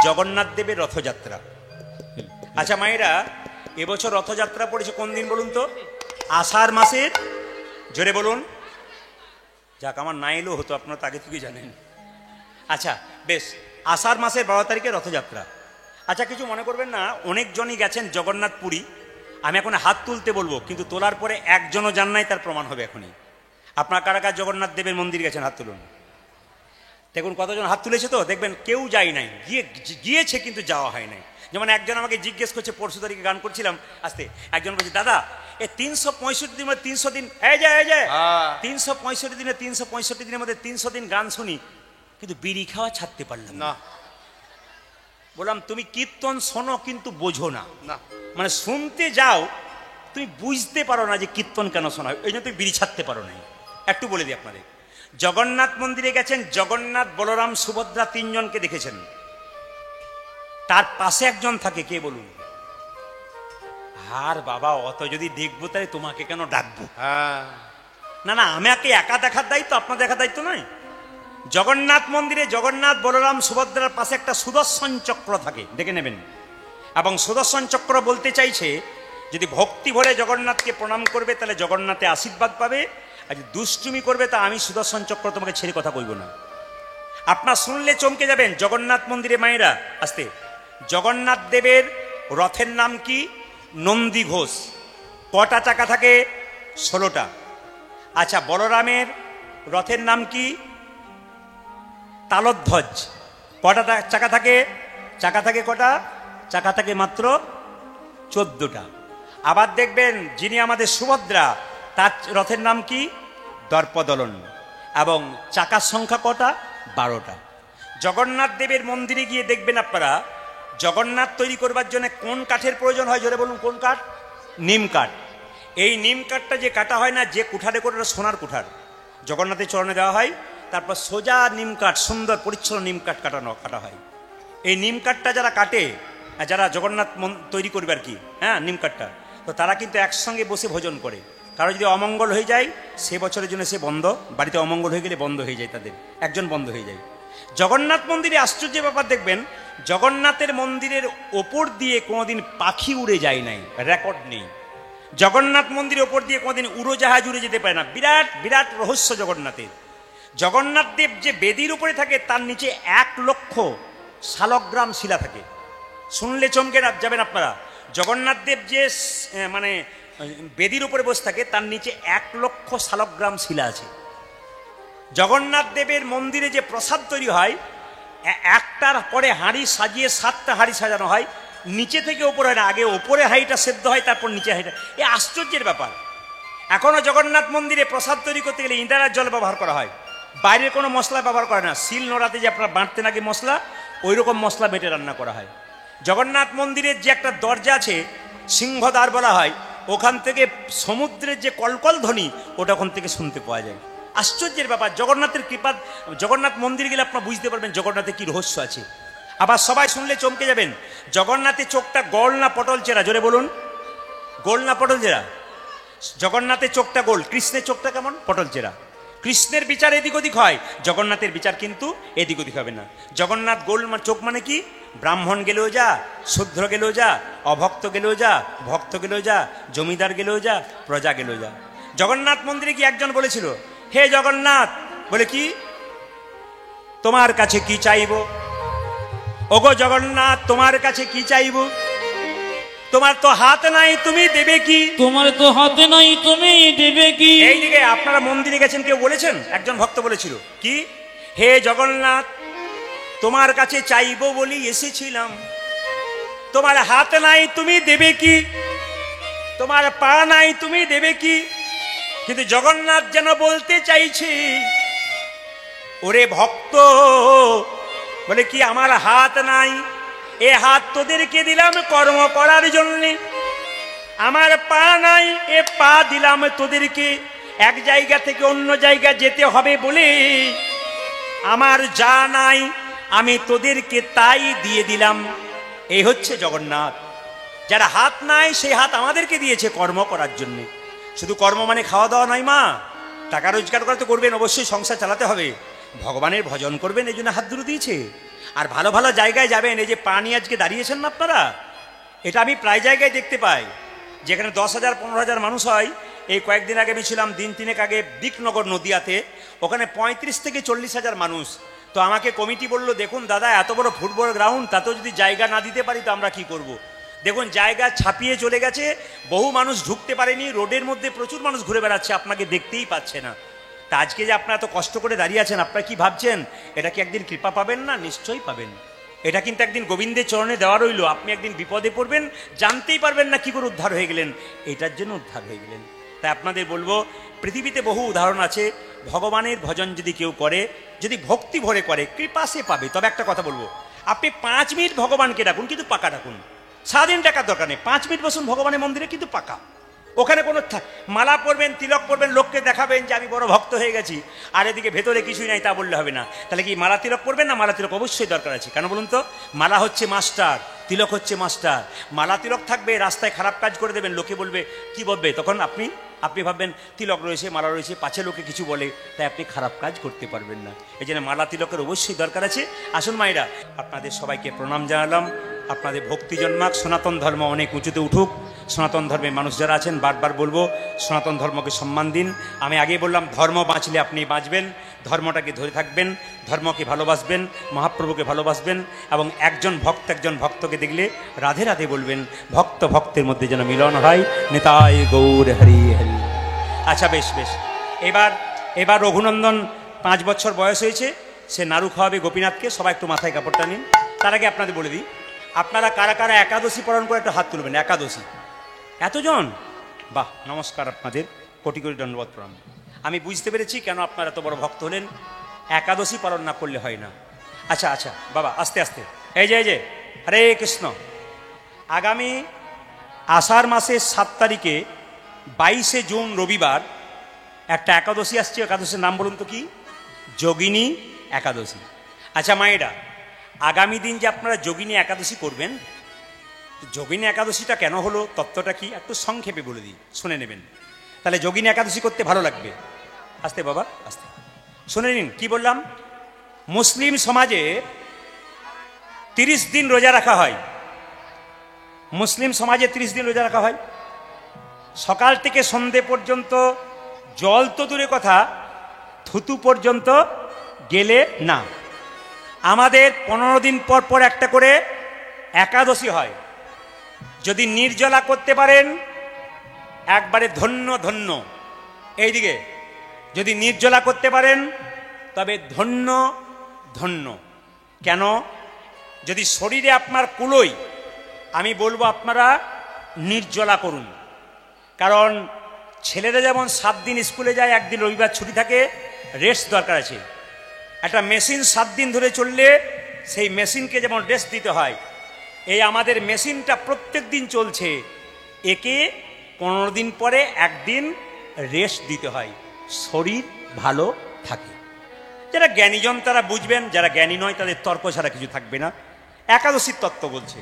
জগন্নাথ দেবের রথযাত্রা। আচ্ছা মায়েরা, এবছর রথযাত্রা পড়েছে কোন দিন বলুন তো? আষাঢ় মাসের, জোরে বলুন। যাক, আমার না এলেও হতো, আপনারা তো আগে থেকে জানেন। আচ্ছা বেশ, আষাঢ় মাসের 12 তারিখে রথযাত্রা। আচ্ছা কিছু মনে করবেন না, অনেকজনই গেছেন জগন্নাথ পুরী। আমি এখন হাত তুলতে বলবো, কিন্তু তোলার পরে একজনও যান নাই তার প্রমাণ হবে এখনই। আপনার কারা কারা জগন্নাথ দেবের মন্দির গেছেন হাত তুলুন। দেখুন কতজন হাত তুলেছে, তো দেখবেন কেউ যায় নাই, গিয়েছে কিন্তু যাওয়া হয় নাই। যেমন একজন আমাকে জিজ্ঞেস করছে, পরশু তারিখে গান করছিলাম আসতে, একজন বলছে দাদা এ 365 দিন 300 দিন, এই যে 365 দিনে 365 দিনের মধ্যে 300 দিন গান শুনি, কিন্তু বিড়ি খাওয়া ছাড়তে পারলাম না। বললাম তুমি কীর্তন শোনো কিন্তু বোঝো না, মানে শুনতে যাও তুমি বুঝতে পারো না যে কীর্তন কেন শোনা হয়, এই জন্য তুমি বিড়ি ছাড়তে পারো না। একটু বলে দিই আপনাদের, জগন্নাথ মন্দিরে গেছেন, জগন্নাথ বলরাম সুভদ্রা তিনজনকে দেখেছেন, তার পাশে একজন থাকে, কে বলুন? আর বাবা অত যদি দেখবো তাহলে তোমাকে কেন ডাকবো? না না, আমাকে একা দেখার দায়িত্ব, আপনার দেখার দায়িত্ব নয়। জগন্নাথ মন্দিরে জগন্নাথ বলরাম সুভদ্রার পাশে একটা সুদর্শন চক্র থাকে, দেখে নেবেন। এবং সুদর্শন চক্র বলতে চাইছে, যদি ভক্তি ভরে জগন্নাথকে প্রণাম করবে তাহলে জগন্নাথে আশীর্বাদ পাবে, আর যদি দুষ্টুমি করবে তা আমি সুদর্শন চক্র তোমাকে ছেড়ে কথা কইব না। আপনার শুনলে চমকে যাবেন। জগন্নাথ মন্দিরে মায়েরা আসতে, জগন্নাথ দেবের রথের নাম কি? নন্দী ঘোষ। কটা চাকা থাকে? 16টা। আচ্ছা, বলরামের রথের নাম কি? তালধ্বজ। কটা চাকা থাকে? চাকা থাকে কটা? চাকা থাকে মাত্র 14টা। আবার দেখবেন যিনি আমাদের সুভদ্রা, তার রথের নাম কি? দর্পদলন। এবং চাকার সংখ্যা কটা? 12টা। জগন্নাথ দেবের মন্দিরে গিয়ে দেখবেন আপনারা, জগন্নাথ তৈরি করবার জন্য কোন কাঠের প্রয়োজন হয়? জোরে বলুন, কোন কাঠ? নিম কাঠ। এই নিম কাঠটা যে কাটা হয় না, যে কুঠারে করে, সোনার কুঠার, জগন্নাথের চরণে দেওয়া হয়, তারপর সোজা নিম কাঠ, সুন্দর পরিচ্ছন্ন নিম কাঠ কাটা হয়। এই নিম কাঠটা যারা কাটে, যারা জগন্নাথ তৈরি করবে আর কি, হ্যাঁ, নিম কাঠটা, তো তারা কিন্তু একসঙ্গে বসে ভোজন করে। কারো যদি অমঙ্গল হয়ে যায় সে বছরের জন্য সে বন্ধ, বাড়িতে অমঙ্গল হয়ে গেলে বন্ধ হয়ে যায়, তাদের একজন বন্ধ হয়ে যায়। জগন্নাথ মন্দিরে আশ্চর্য ব্যাপার দেখবেন, জগন্নাথের মন্দিরের ওপর দিয়ে কোনোদিন পাখি উড়ে যায় নাই, রেকর্ড নেই। জগন্নাথ মন্দিরের ওপর দিয়ে কোনোদিন উড়োজাহাজ উড়ে যেতে পারে না। বিরাট বিরাট রহস্য জগন্নাথের। জগন্নাথ দেব যে বেদির উপরে থাকে তার নিচে 1 লক্ষ শালগ্রাম শিলা থাকে। শুনলে চমকে যাবেন আপনারা। জগন্নাথ দেব যে মানে বেদির উপরে বসে থাকে তার নিচে 1 লক্ষ শালগ্রাম শিলা আছে। জগন্নাথ দেবের মন্দিরে যে প্রসাদ তৈরি হয়, একটার পরে হাঁড়ি সাজিয়ে 7টা হাঁড়ি সাজানো হয়, নিচে থেকে ওপরে হয় না, আগে ওপরে হাঁড়িটা সেদ্ধ হয়, তারপর নিচে হাঁড়িটা। এ আশ্চর্যের ব্যাপার। এখনো জগন্নাথ মন্দিরে প্রসাদ তৈরি করতে গেলে ইন্দারার জল ব্যবহার করা হয়, বাইরের কোনো মশলা ব্যবহার করে না। শিল নোড়াতে যে আপনারা বাঁটতেন আগে মশলা, ওই রকম মশলা বেটে রান্না করা হয়। জগন্নাথ মন্দিরের যে একটা দরজা আছে, সিংহদ্বার বলা হয়, ওখান থেকে সমুদ্রের যে কলকল ধ্বনি ওটা ওখান থেকে শুনতে পাওয়া যায়। আশ্চর্যের ব্যাপার। জগন্নাথের কৃপা, জগন্নাথ মন্দির গেলে আপনারা বুঝতে পারবেন জগন্নাথের কি রহস্য আছে। আবার সবাই শুনলে চমকে যাবেন, জগন্নাথের চোখটা গোল না পটল চেরা? জোরে বলুন, গোল না পটল চেরা? জগন্নাথের চোখটা গোল, কৃষ্ণের চোখটা কেমন? পটল চেরা। কৃষ্ণের বিচার এদিক ওদিক হয়, জগন্নাথের বিচার কিন্তু এদিক ওদিক হবে না। জগন্নাথ গোল চোখ মানে কি? ব্রাহ্মণ গেলেও যা, শূদ্র গেলেও যা, অভক্ত গেলেও যা, ভক্ত গেলেও যা, জমিদার গেলেও যা, প্রজা গেলেও যা। জগন্নাথ মন্দিরে কি একজন বলেছিল, হে জগন্নাথ, বলে কি তোমার কাছে কি চাইব? ওগো জগন্নাথ, তোমার কাছে কি চাইব? তোমার তো হাত নাই, তুমি দেবে কি? তোমার তো হাতে নাই, তুমি দেবে কি? এইদিকে আপনারা মন্দিরে গেছেন, কেউ বলেছেন? একজন ভক্ত বলেছিল কি, হে জগন্নাথ, তোমার কাছে চাইব বলি এসেছিলাম, তোমার হাত নাই, তুমি দেবে কি? তোমার পা নাই, তুমি দেবে কি? কিন্তু জগন্নাথ যেন বলতে চাইছে, ওরে ভক্ত, বলে কি আমার হাত নাই, এ হাত তোদেরকে দিলাম কর্ম করার জন্যে। আমার পা নাই, এ পা দিলাম তোদেরকে এক জায়গা থেকে অন্য জায়গা যেতে হবে বলে। আমার যা নাই আমি তোদেরকে তাই দিয়ে দিলাম। এই হচ্ছে জগন্নাথ। যারা হাত নাই সেই হাত আমাদেরকে দিয়েছে কর্ম করার জন্যে। শুধু কর্ম মানে খাওয়া দাওয়া নয় মা, টাকা রোজগার করতে করবেন, অবশ্যই সংসার চালাতে হবে, ভগবানের ভজন করবেন, এই জন্য হাত দুটো দিয়েছে। আর ভালো ভালো জায়গায় যাবেন। এই যে পানি আজকে দাঁড়িয়েছেন না আপনারা, এটা আমি প্রায় জায়গায় দেখতে পাই, যেখানে 10,000 15,000 মানুষ হয়। এই কয়েকদিন আগে আমি ছিলাম, দিন তিনেক আগে বিকনগর নদিয়াতে, ওখানে 35 থেকে 40,000 মানুষ। তো আমাকে কমিটি বলল, দেখুন দাদা, এত বড় ফুটবল গ্রাউন্ড, তাতেও যদি জায়গা না দিতে পারি তো আমরা কি করব। দেখুন জায়গা ছাপিয়ে চলে গেছে, বহু মানুষ ঢুকতে পারেনি, রোডের মধ্যে প্রচুর মানুষ ঘুরে বেড়াচ্ছে, আপনাকে দেখতেই পাচ্ছে না। তা আজকে যে আপনারা এত কষ্ট করে দাঁড়িয়ে আছেন, আপনারা কি ভাবছেন এটা কি একদিন কৃপা পাবেন না? নিশ্চয়ই পাবেন। এটা কিন্তু একদিন গোবিন্দের চরণে দেওয়া রইল। আপনি একদিন বিপদে পড়বেন, জানতেই পারবেন না কি করে উদ্ধার হয়ে গেলেন, এটার জন্য উদ্ধার হয়ে গেলেন। তাই আপনাদের বলবো, পৃথিবীতে বহু উদাহরণ আছে, ভগবানের ভজন যদি কেউ করে, যদি ভক্তি ভরে করে, কৃপা সে পাবে। তবে একটা কথা বলবো, আপনি 5 মিনিট ভগবানকে ডাকুন, কিন্তু পাকা ডাকুন। সারাদিন টাকার দরকার নেই, 5 মিনিট বসুন ভগবানের মন্দিরে, কিন্তু পাকা। ওখানে কোনো মালা পরবেন, তিলক পরবেন, লোককে দেখাবেন যে আমি বড় ভক্ত হয়ে গেছি, আর এদিকে ভেতরে কিছুই নাই, তা বললে হবে না। তাহলে কি মালা তিলক পরবেন না? মালা তিলক অবশ্যই দরকার আছে। কেন বলুন তো? মালা হচ্ছে মাস্টার, তিলক হচ্ছে মাস্টার। মালা তিলক থাকবে, রাস্তায় খারাপ কাজ করে দেবেন, লোকে বলবে, কি বলবে তখন? আপনি ভাববেন তিলক রয়েছে, মালা রয়েছে, পাছে লোকে কিছু বলে, তাই আপনি খারাপ কাজ করতে পারবেন না। এই জন্য মালা তিলকের অবশ্যই দরকার আছে। আসুন মায়েরা, আপনাদের সবাইকে প্রণাম জানালাম। আপনাদের ভক্তি জন্মাক, সনাতন ধর্ম অনেক উঁচুতে উঠুক। সনাতন ধর্মের মানুষ যারা আছেন, বারবার বলবো, সনাতন ধর্মকে সম্মান দিন। আমি আগেই বললাম, ধর্ম বাঁচলে আপনি বাঁচবেন, ধর্মটাকে ধরে থাকবেন, ধর্মকে ভালোবাসবেন, মহাপ্রভুকে ভালোবাসবেন, এবং একজন ভক্তকে দেখলে রাধে রাধে বলবেন। ভক্ত ভক্তের মধ্যে যেন মিলন হয়। নেতাই গৌর হরি হরি। আচ্ছা, বেশ বেশ। এবার রঘুনন্দন 5 বছর বয়স হয়েছে, সে নাড়ু খাওয়াবে গোপীনাথকে। সবাই একটু মাথায় কাপড়টা নিন। তার আগে আপনাদের বলে দিই, আপনারা কারা কারা একাদশী পালন করে একটা হাত তুলবেন। একাদশী এতজন? বাহ, নমস্কার, আপনাদের কোটি কোটি দণ্ডবত প্রণাম। আমি বুঝতে পেরেছি কেন আপনারা এত বড় ভক্ত হলেন। একাদশী পালন না করলে হয় না। আচ্ছা আচ্ছা বাবা, আস্তে আস্তে। এই যে হরে কৃষ্ণ। আগামী আষাঢ় মাসের 7 তারিখে 22শে জুন রবিবার একটা একাদশী আসছে। একাদশীর নাম বলুন তো কি? যোগিনী একাদশী। আচ্ছা মায়েরা, আগামী দিন যে আপনারা যোগিনী একাদশী করবেন, যোগিনী একাদশীটা কেন হলো, তত্ত্বটা কি, একটু সংক্ষেপে বলে দিই, শুনে নেবেন। তাহলে যোগিনী একাদশী করতে ভালো লাগবে। আস্তে বাবা, আস্তে শুনে নিন কি বললাম। মুসলিম সমাজে 30 দিন রোজা রাখা হয়। মুসলিম সমাজে 30 দিন রোজা রাখা হয়। সকাল থেকে সন্ধে পর্যন্ত জল তো দূরে কথা, থুতু পর্যন্ত গেলে না। আমাদের 15 দিন পর পর একটা করে একাদশী হয়। যদি নির্জলা করতে পারেন, একবারে ধন্য ধন্য। এইদিকে যদি নির্জলা করতে পারেন, তবে ধন্য ধন্য। কেন? যদি শরীরে আপনার কুলোই, আমি বলবো আপনারা নির্জলা করুন। কারণ ছেলেরা যেমন 7 দিন স্কুলে যায়, 1 দিন রবিবার ছুটি থাকে, রেস্ট দরকার আছে। একটা মেশিন 7 দিন ধরে চললে সেই মেশিনকে যেমন রেস্ট দিতে হয়, এই আমাদের মেশিনটা প্রত্যেক দিন চলছে, একে 15 দিন পরে 1 দিন রেস্ট দিতে হয়, শরীর ভালো থাকে। যারা জ্ঞানীজন তারা বুঝবেন, যারা জ্ঞানী নয় তাদের তর্ক ছাড়া কিছু থাকবে না। একাদশীর তত্ত্ব বলছে,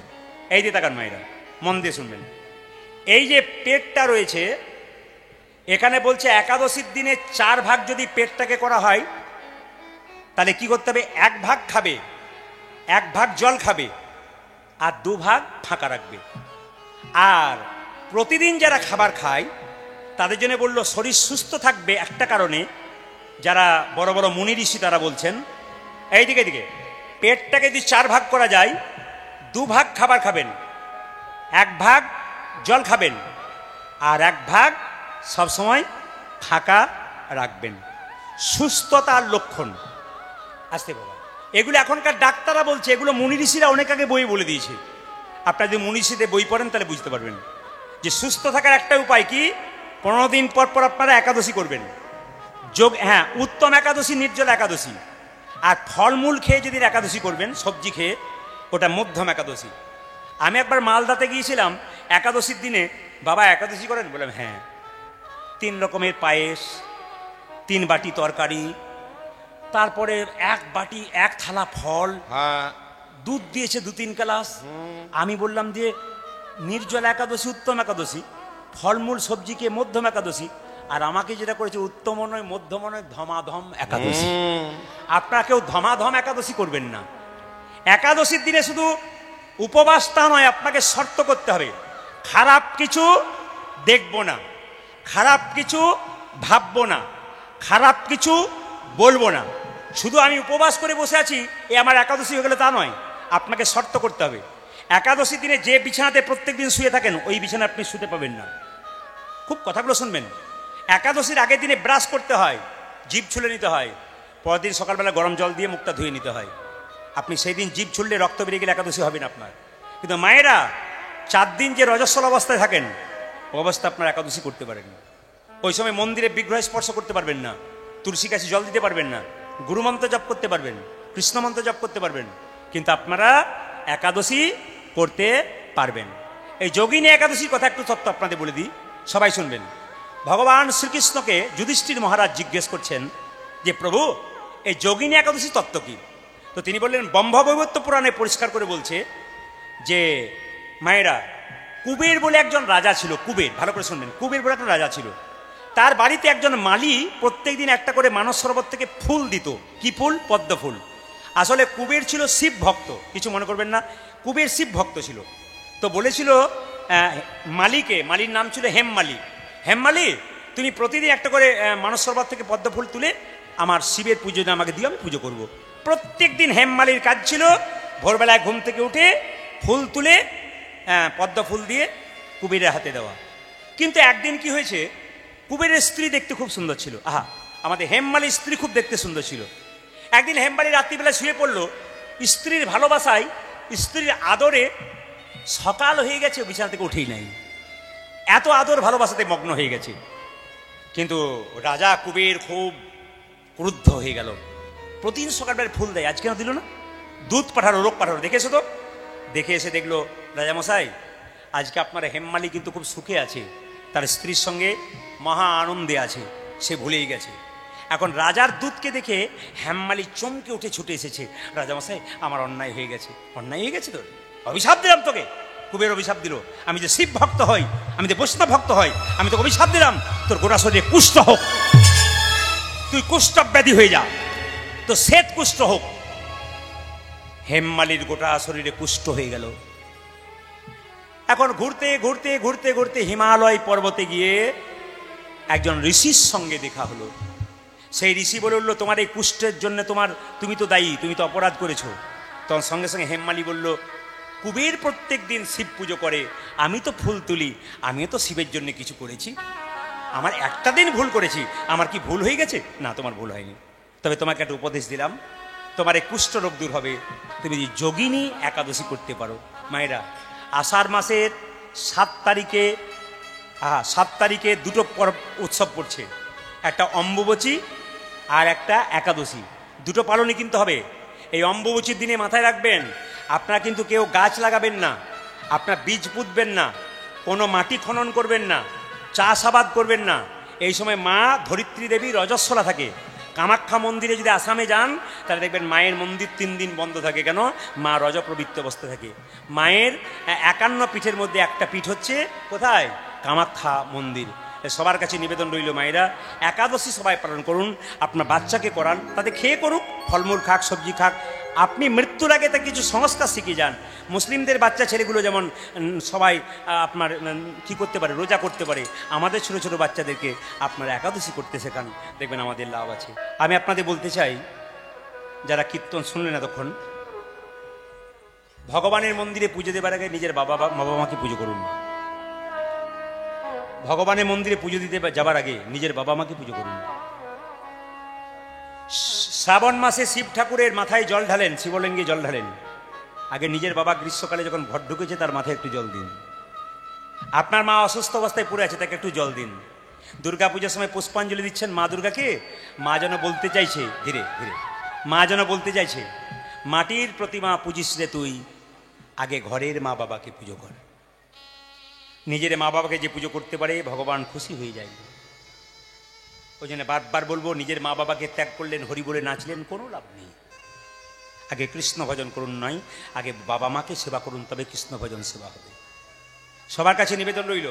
এই যে তাকান মায়েরা, মন দিয়ে শুনবেন। এই যে পেটটা রয়েছে, এখানে বলছে একাদশীর দিনে 4 ভাগ যদি পেটটাকে করা হয়, তাহলে কি করতে হবে? 1 ভাগ খাবে, 1 ভাগ জল খাবে, আর 2 ভাগ ফাঁকা রাখবে। আর প্রতিদিন যারা খাবার খায় তাদের জন্য বললো শরীর সুস্থ থাকবে একটা কারণে, যারা বড় বড় মুনি ঋষি তারা বলছেন, এইদিকে দিকে পেটটাকে যদি 4 ভাগ করা যায়, 2 ভাগ খাবার খাবেন, 1 ভাগ জল খাবেন, আর 1 ভাগ সবসময় ফাঁকা রাখবেন। সুস্থতার লক্ষণ। আসতে বাবা, এগুলো এখনকার ডাক্তাররা বলছে, এগুলো মুনি ঋষিরা অনেক আগে বই বলে দিয়েছে। আপনারা যদি মুনি ঋষিদের বই পড়েন তাহলে বুঝতে পারবেন যে সুস্থ থাকার একটা উপায় কি, 15 দিন পর পর আপনারা একাদশী করবেন। হ্যাঁ, উত্তম একাদশী নির্জল একাদশী। আর ফলমূল খেয়ে যদি একাদশী করবেন, সবজি খেয়ে, ওটা মধ্যম একাদশী। আমি একবার মালদাতে গিয়েছিলাম একাদশীর দিনে। বাবা একাদশী করেন? বললাম হ্যাঁ। 3 রকমের পায়েস, 3 বাটি তরকারি, তারপরে 1 বাটি 1 থালা ফল, দুধ দিয়েছে 2-3 গ্লাস। আমি বললাম যে নির্জল একাদশী উত্তম একাদশী, ফলমূল সবজি খেয়ে মধ্যম একাদশী, আর আমাকে যেটা করেছে উত্তম নয়, মধ্যম নয়, ধমাধম একাদশী। আপনারা কেউ ধমাধম একাদশী করবেন না। একাদশীর দিনে শুধু উপবাস তা নয়, আপনাকে শর্ত করতে হবে, খারাপ কিছু দেখব না, খারাপ কিছু ভাববো না, খারাপ কিছু বলবো না। শুধু আমি উপবাস করে বসে আছি এ আমার একাদশী হয়ে গেলে তা নয়, আপনাকে শর্ত করতে হবে। একাদশী দিনে যে বিছানাতে প্রত্যেক দিন শুয়ে থাকেন ওই বিছানা আপনি শুতে পাবেন না। খুব কথাগুলো শুনবেন। একাদশীর আগের দিনে ব্রাশ করতে হয়, জিভ ছুলে নিতে হয়, পরের দিন সকালবেলা গরম জল দিয়ে মুখটা ধুয়ে নিতে হয়। আপনি সেই দিন জিভ ছুললে রক্ত বেরিয়ে গেলে একাদশী হবে না আপনার। কিন্তু মায়েরা 4 দিন যে রজস্বল অবস্থায় থাকেন ও অবস্থা আপনার একাদশী করতে পারেন। ওই সময় মন্দিরে বিগ্রহ স্পর্শ করতে পারবেন না, তুলসী গাছে জল দিতে পারবেন না, গুরুমন্ত্র জপ করতে পারবেন, কৃষ্ণমন্ত্র জপ করতে পারবেন, কিন্তু আপনারা একাদশী করতে পারবেন। এই যোগিনী একাদশীর কথা একটু তত্ত্ব আপনাদের বলে দিই, সবাই শুনবেন। ভগবান শ্রীকৃষ্ণকে যুধিষ্ঠির মহারাজ জিজ্ঞেস করছেন যে প্রভু এই যোগিনী একাদশী তত্ত্ব কি? তো তিনি বললেন, ব্রহ্মবৈবর্ত পুরাণে পরিষ্কার করে বলছে যে মায়েরা, কুবের বলে একজন রাজা ছিল। কুবের, ভালো করে শুনবেন, কুবের বলে একটা রাজা ছিল। তার বাড়িতে একজন মালি প্রত্যেক দিন একটা করে মানস সরোবর থেকে ফুল দিত। কি ফুল? পদ্ম ফুল। আসলে কুবের ছিল শিব ভক্ত, কিছু মনে করবেন না, কুবের শিব ভক্ত ছিল। তো বলেছিল মালির নাম ছিল হেমমালি, হেমমালি তুমি প্রতিদিন একটা করে মানস সরোবর থেকে পদ্ম ফুল তুলে আমার শিবের পুজো আমাকে দিও, আমি পুজো করব। প্রত্যেক দিন হেমমালির কাজ ছিল ভোরবেলায় ঘুম থেকে উঠে ফুল তুলে পদ্ম ফুল দিয়ে কুবেরের হাতে দেওয়া। কিন্তু একদিন কি হয়েছে, কুবেরের স্ত্রী দেখতে খুব সুন্দর ছিল। আহা, আমাদের হেমমালির স্ত্রী খুব দেখতে সুন্দর ছিল। একদিন হেমমালি রাত্রিবেলা শুয়ে পড়লো, স্ত্রীর ভালোবাসায়, স্ত্রীর আদরে সকাল হয়ে গেছে, বিছানা থেকে উঠেই নাই। এত আদর ভালোবাসাতে মগ্ন হয়ে গেছে। কিন্তু রাজা কুবের খুব ক্রুদ্ধ হয়ে গেল। প্রতিদিন সকালবেলা ফুল দেয়, আজ কেন দিল না? দুধ পাঠালো, লোক পাঠালো, দেখেছো তো? দেখে এসে দেখলো, রাজামশাই আজকে আপনার হেমমালি কিন্তু খুব সুখে আছে, তার স্ত্রীর সঙ্গে মহা আনন্দে আছে, সে ভুলেই গেছে। এখন রাজার দুধকে দেখে হেমমালি চমকে উঠে ছুটে এসেছে, রাজামশাই আমার অন্যায় হয়ে গেছে। অন্যায় হয়ে গেছে তোর? অভিশাপ দিলাম তোকে। কুবের অভিশাপ দিল, আমি যে শিব ভক্ত হই, আমি যে বৈষ্ণব ভক্ত হই, আমি তোকে অভিশাপ দিলাম তোর গোটা শরীরে কুষ্ঠ হোক, তুই কুষ্ঠ ব্যাধি হয়ে যা, তো শ্বেত কুষ্ঠ হোক। হেমমালির গোটা শরীরে কুষ্ঠ হয়ে গেল। এখন ঘুরতে ঘুরতে ঘুরতে ঘুরতে হিমালয় পর্বতে গিয়ে একজন ঋষির সঙ্গে দেখা হলো। সেই ঋষি বলে উঠলো, তোমার এই কুষ্ঠের জন্য তুমি তো দায়ী, তুমি তো অপরাধ করেছো। তখন সঙ্গে সঙ্গে হেমমালি বলল, কুবের প্রত্যেক দিন শিব পুজো করে, আমি তো ফুল তুলি, আমিও তো শিবের জন্য কিছু করেছি, আমার একটা দিন ভুল করেছি, আমার কি ভুল হয়ে গেছে? না, তোমার ভুল হয়নি। তবে তোমাকে একটা উপদেশ দিলাম, তোমার এই কুষ্ঠ রোগ দূর হবে, তুমি যদি যোগিনী একাদশী করতে পারো। মায়েরা, আষাঢ় মাসের 7 তারিখে দুটো উৎসব পড়ছে, একটা অম্বুবচী আর একটা একাদশী, দুটো পালনই কিন্তু হবে। এই অম্বুবচীর দিনে মাথায় রাখবেন, আপনারা কিন্তু কেউ গাছ লাগাবেন না, আপনার বীজ পুঁতবেন না, কোনো মাটি খনন করবেন না, চাষাবাদ করবেন না। এই সময় মা ধরিত্রী দেবী রজস্বলা থাকে। কামাখ্যা মন্দিরে যদি আসামে যান তাহলে দেখবেন মায়ের মন্দির 3 দিন বন্ধ থাকে। কেন? মা রজপ্রবৃত্ত অবস্থা থাকে। মায়ের 51 পীঠের মধ্যে একটা পীঠ হচ্ছে কোথায়? কামাখ্যা মন্দির। সবার কাছে নিবেদন রইল, মায়েরা একাদশী সবাই পালন করুন, আপনার বাচ্চাকে করান, তাতে খেয়ে করুক, ফলমূল খাক, সবজি খাক। আপনি মৃত্যুর আগে তা কিছু সংস্কার শিখে যান। মুসলিমদের বাচ্চা ছেলেগুলো যেমন সবাই আপনার কি করতে পারে, রোজা করতে পারে, আমাদের ছোট ছোট বাচ্চাদেরকে আপনারা একাদশী করতে শেখান, দেখবেন আমাদের লাভ আছে। আমি আপনাদের বলতে চাই, যারা কীর্তন শুনলেন এতক্ষণ, ভগবানের মন্দিরে পুজো দেবার আগে নিজের বাবা মাকে পুজো করুন। ভগবানের মন্দিরে পুজো দিতে যাবার আগে নিজের বাবা মাকে পুজো করুন। শ্রাবণ মাসে শিব ঠাকুরের মাথায় জল ঢালেন, শিবলিঙ্গে জল ঢালেন, আগে নিজের বাবা গ্রীষ্মকালে যখন ঘর ঢুকেছে তার মাথায় একটু জল দিন। আপনার মা অসুস্থ অবস্থায় পড়ে আছে, তাকে একটু জল দিন। দুর্গা পূজার সময় পুষ্পাঞ্জলি দিচ্ছেন মা দুর্গাকে, মা যেন বলতে চাইছে, ধীরে ধীরে মা যেন বলতে চাইছে, মাটির প্রতিমা পুজিস রে তুই, আগে ঘরের মা বাবাকে পুজো কর। নিজের মা বাবাকে যে পুজো করতে পারে ভগবান খুশি হয়ে যায়। ওই জন্য বারবার বলবো, নিজের মা বাবাকে ত্যাগ করলেন, হরি বলে নাচলেন, কোনো লাভ নেই। আগে কৃষ্ণ ভজন করুন, নয় আগে বাবা মাকে সেবা করুন, তবে কৃষ্ণ ভজন সেবা হবে। সবার কাছে নিবেদন রইল,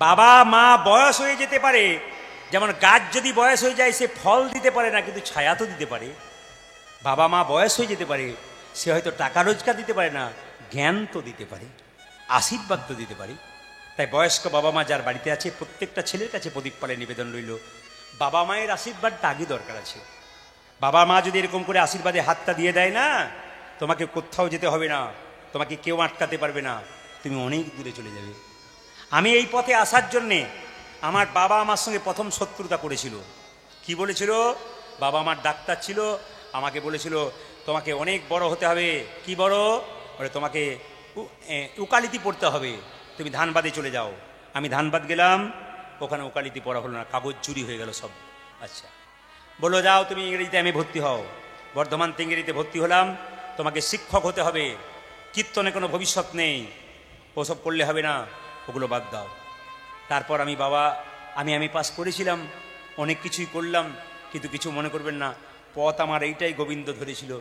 বাবা মা বয়স হয়ে যেতে পারে, যেমন গাছ যদি বয়স হয়ে যায় সে ফল দিতে পারে না, কিন্তু ছায়া তো দিতে পারে। বাবা মা বয়স হয়ে যেতে পারে, সে হয়তো টাকা রোজগার দিতে পারে না, জ্ঞান তো দিতে পারে, আশীর্বাদ তো দিতে পারে। তাই বয়স্ক বাবা মা যার বাড়িতে আছে প্রত্যেকটা ছেলের কাছে প্রদীপ পালে নিবেদন রইল, বাবা মায়ের আশীর্বাদটা আগে দরকার আছে। বাবা মা যদি এরকম করে আশীর্বাদে হাতটা দিয়ে দেয় না, তোমাকে কোথাও যেতে হবে না, তোমাকে কেউ আটকাতে পারবে না, তুমি অনেক দূরে চলে যাবে। আমি এই পথে আসার জন্যে আমার বাবা আমার সঙ্গে প্রথম শত্রুতা করেছিল। কি বলেছিল? বাবা আমার ডাক্তার ছিল, আমাকে বলেছিল তোমাকে অনেক বড় হতে হবে। কি বড়? বলে তোমাকে উকালিতি পড়তে হবে, তুমি ধানবাদে চলে যাও। আমি ধানবাদ গেলাম, ওখানে উকালিতি পড়া হলো না, কাগজ চুরি হয়ে গেল সব। আচ্ছা, বলো যাও তুমি ইংরেজিতে আমি ভর্তি হও। বর্ধমান ইংরেজিতে ভর্তি হলাম, তোমাকে শিক্ষক হতে হবে, কীর্তনে কোনো ভবিষ্যৎ নেই, ওসব করলে হবে না, ওগুলো বাদ দাও। তারপর আমি পাস করেছিলাম, অনেক কিছুই করলাম, কিন্তু কিছু মনে করবেন না, পথ আমার এইটাই গোবিন্দ ধরেছিল।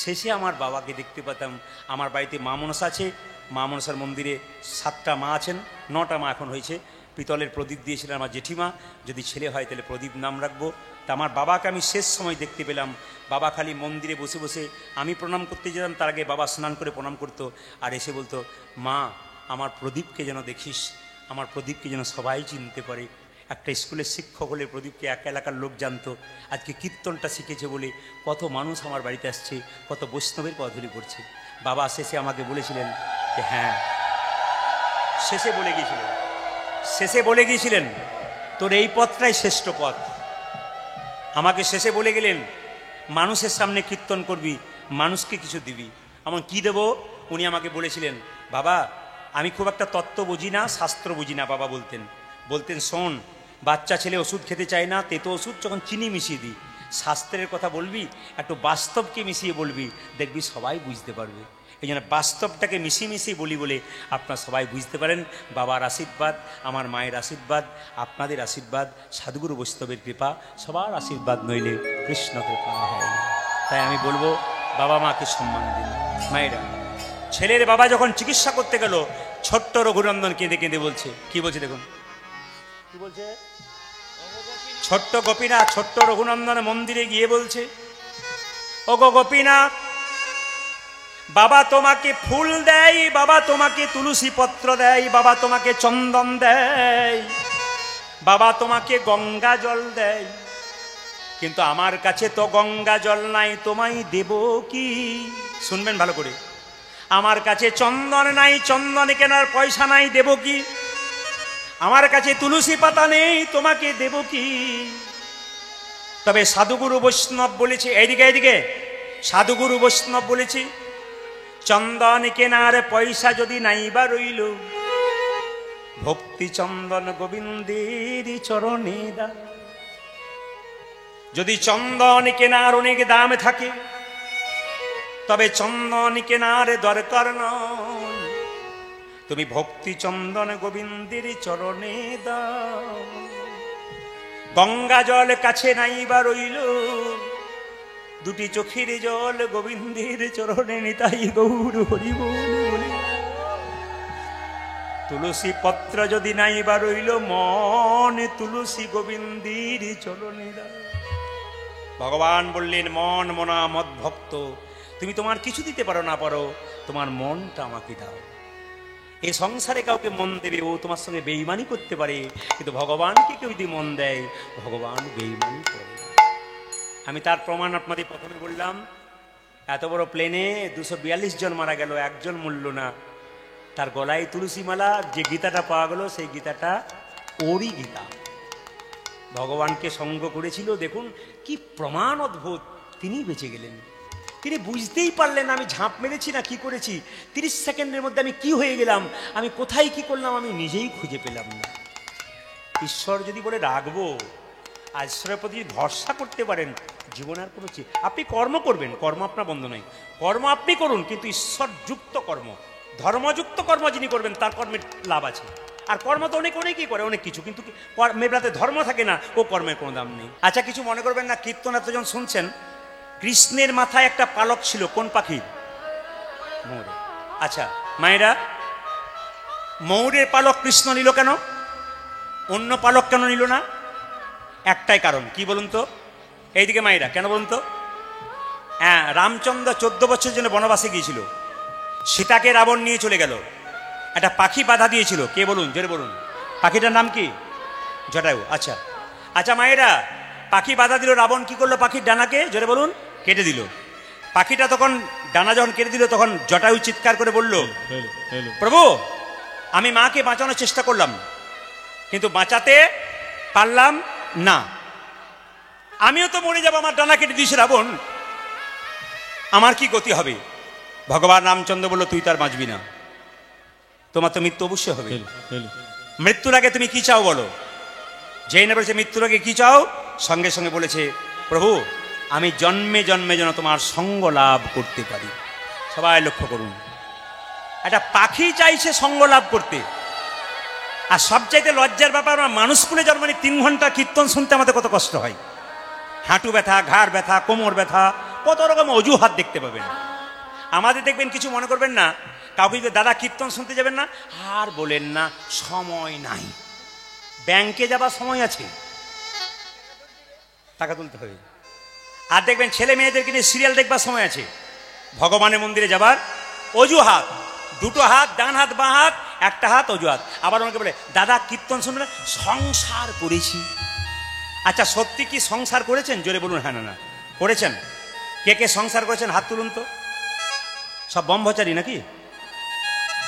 শেষে আমার বাবাকে দেখতে পেতাম। আমার বাড়িতে মা মনসা আছে, মা মনসার মন্দিরে 7টা মা আছেন, 9টা মা এখন হয়েছে। পিতলের প্রদীপ দিয়েছিলেন আমার জেঠিমা, যদি ছেলে হয় তাহলে প্রদীপ নাম রাখবো। তা আমার বাবাকে আমি শেষ সময় দেখতে পেলাম, বাবা খালি মন্দিরে বসে বসে, আমি প্রণাম করতে যেতাম, তার আগে বাবা স্নান করে প্রণাম করতো, আর এসে বলতো, মা আমার প্রদীপকে যেন দেখিস, আমার প্রদীপকে যেন সবাই চিনতে পারে। একটা স্কুলের শিক্ষক হলে প্রদীপকে এক এলাকার লোক জানতো। আজকে কীর্তনটা শিখেছে বলে কত মানুষ আমার বাড়িতে আসছে, কত বৈষ্ণবের পদধূলি করছে। বাবা শেষে আমাকে বলেছিলেন যে হ্যাঁ, শেষে বলে গিয়েছিলেন তোর এই পথটাই শ্রেষ্ঠ পথ। আমাকে শেষে বলে গেলেন, মানুষের সামনে কীর্তন করবি, মানুষকে কিছু দিবি। আমার কি দেব? উনি আমাকে বলেছিলেন, বাবা আমি খুব একটা তত্ত্ব বুঝি না, শাস্ত্র বুঝি না। বাবা বলতেন শোন, বাচ্চা ছেলে ওষুধ খেতে চায় না, তেতো ওষুধ, যখন চিনি মিশিয়ে দিই, শাস্ত্রের কথা বলবি, একটু বাস্তবকে মিশিয়ে বলবি, দেখবি সবাই বুঝতে পারবে। এই জন্য বাস্তবটাকে মিশিয়ে বলি বলে আপনারা সবাই বুঝতে পারেন। বাবার আশীর্বাদ, আমার মায়ের আশীর্বাদ, আপনাদের আশীর্বাদ, সাধুগুরু বৈষ্ণবের কৃপা, সবার আশীর্বাদ নইলে কৃষ্ণ কৃপা হয় না। তাই আমি বলবো, বাবা মাকে সম্মান দিন। মায়েরা, ছেলের বাবা যখন চিকিৎসা করতে গেল, ছোট্ট রঘুনন্দন কেঁদে কেঁদে বলছে, কি বলছে দেখুন, কি বলছে? ছোট্ট গোপীনাথ, ছোট্ট রঘুনন্দন মন্দিরে গিয়ে বলছে, ওগো গোপীনাথ, বাবা তোমাকে ফুল দেয়, বাবা তোমাকে তুলসী পত্র দেয়, বাবা তোমাকে চন্দন দেয়, বাবা তোমাকে গঙ্গা জল দেয়, কিন্তু আমার কাছে তো গঙ্গা জল নাই, তোমায় দেব কি? শুনবেন ভালো করে, আমার কাছে চন্দন নাই, চন্দন কেনার পয়সা নাই, দেব কি? আমার কাছে তুলসী পাতা নেই, তোমাকে দেব কি? তবে সাধুগুরু বৈষ্ণব বলেছে, এইদিকে সাধুগুরু বৈষ্ণব বলেছে, চন্দন কেনার পয়সা যদি নাই বা রইল, ভক্তি চন্দন গোবিন্দের চরণে দা। যদি চন্দন কেনার অনেক দাম থাকে, তবে চন্দন কেনার দরকার নয়, তুমি ভক্তি চন্দন গোবিন্দের চরণে দাও। গঙ্গা জল কাছে নাই বা রইল, দুটি চোখের জল গোবিন্দের চরণে নিতাই গৌর হরি বল। তুলসী পত্র যদি নাই বা রইল, মন তুলসী গোবিন্দের চরণে দাও। ভগবান বললেন, মন মনা মদ ভক্ত, তুমি তোমার কিছু দিতে পারো না পারো, তোমার মনটা আমাকে দাও। এই সংসারে কাউকে মন দেবে, ও তোমার সঙ্গে বেঈমানি করতে পারে, কিন্তু ভগবানকে কেউ যদি মন দেয়, ভগবান বেঈমানি করে। আমি তার প্রমাণ আপনাদের প্রথমে বললাম, এত বড় প্লেনে 242 জন মারা গেল, একজন মূল্য না। তার গলায় তুলসী মালা, যে গীতাটা পাওয়া গেল সেই গীতাটা ওরই গীতা। ভগবানকে সঙ্গ করেছিল, দেখুন কি প্রমাণ অদ্ভুত। তিনি বেঁচে গেলেন, তিনি বুঝতেই পারলেন আমি ঝাঁপ মেরেছি না কি করেছি। 30 সেকেন্ডের মধ্যে আমি কি হয়ে গেলাম, আমি কোথায় কি করলাম, আমি নিজেই খুঁজে পেলাম না। ঈশ্বর যদি বলে রাখবো, আর ঈশ্বরের প্রতি ভরসা করতে পারেন, জীবনে আর কোনো আপনি কর্ম করবেন, কর্ম আপনার বন্ধ নয়, কর্ম আপনি করুন, কিন্তু ঈশ্বরযুক্ত কর্ম, ধর্মযুক্ত কর্ম যিনি করবেন তার কর্মের লাভ আছে। আর কর্ম তো অনেকেই করে অনেক কিছু, কিন্তু মেয়েরাতে ধর্ম থাকে না, ও কর্মের কোনো দাম নেই। আচ্ছা, কিছু মনে করবেন না, কীর্তন এতজন শুনছেন, কৃষ্ণের মাথায় একটা পালক ছিল, কোন পাখির? ময়ূর। আচ্ছা মায়েরা, ময়ূরের পালক কৃষ্ণ নিল কেন, অন্য পালক কেন নিল না? একটাই কারণ, কি বলুন তো? এইদিকে মায়েরা, কেন বলুন তো? হ্যাঁ, রামচন্দ্র 14 বছরের জন্য বনবাসে গিয়েছিল। সীতাকে রাবণ নিয়ে চলে গেল। একটা পাখি বাধা দিয়েছিল, কে বলুন, জোরে বলুন। পাখিটার নাম কি? জটায়ু। আচ্ছা আচ্ছা মায়েরা, পাখি বাধা দিল, রাবণ কি করলো? পাখির ডানাকে, জোরে বলুন, কেটে দিল। পাখিটা তখন ডানা যখন কেটে দিল, তখন জটায়ু চিৎকার করে বলল, প্রভু, আমি মাকে বাঁচানোর চেষ্টা করলাম, কিন্তু বাঁচাতে পারলাম না। আমিও তো মরে যাব, আমার ডানা কেটে দিয়েছে রাবণ, আমার কি গতি হবে? ভগবান রামচন্দ্র বলল, তুই তার বাঁচবি না, তোমার তো মৃত্যু অবশ্যই হবে। মৃত্যুর আগে তুমি কি চাও বলো? যেই না বলেছে মৃত্যুর আগে কি চাও, সঙ্গে সঙ্গে বলেছে, প্রভু, আমি জন্মে জন্মে যেন তোমার সঙ্গ লাভ করতে পারি। সবাই লক্ষ্য করুন, একটা পাখি চাইছে সঙ্গ লাভ করতে। আর সবচাইতে লজ্জার ব্যাপার, আমরা মানুষ কুলে জন্ম নিয়ে 3 ঘন্টা কীর্তন শুনতে আমাদের কত কষ্ট হয়। হাঁটু ব্যথা, ঘাড় ব্যথা, কোমর ব্যথা, কত রকম অজুহাত দেখতে পাবেন। আমাদের দেখবেন, কিছু মনে করবেন না, কাউকে যদি দাদা কীর্তন শুনতে যাবেন না, আর বলেন না, সময় নাই। ব্যাংকে যাবার সময় আছে, টাকা তুলতে হবে। আর দেখবেন ছেলে মেয়েদেরকে নিয়ে সিরিয়াল দেখবার সময় আছে। ভগবানের মন্দিরে যাবার অজুহাত, 2টো হাত, ডান হাত বাঁ হাত, একটা হাত অজুহাত। আবার অনেকে বলে, দাদা কীর্তন শুনবেন, সংসার করেছি। আচ্ছা, সত্যি কি সংসার করেছেন? জোরে বলুন হ্যাঁ না না করেছেন। কে কে সংসার করেছেন হাত তুলুন তো। সব ব্রহ্মচারী নাকি?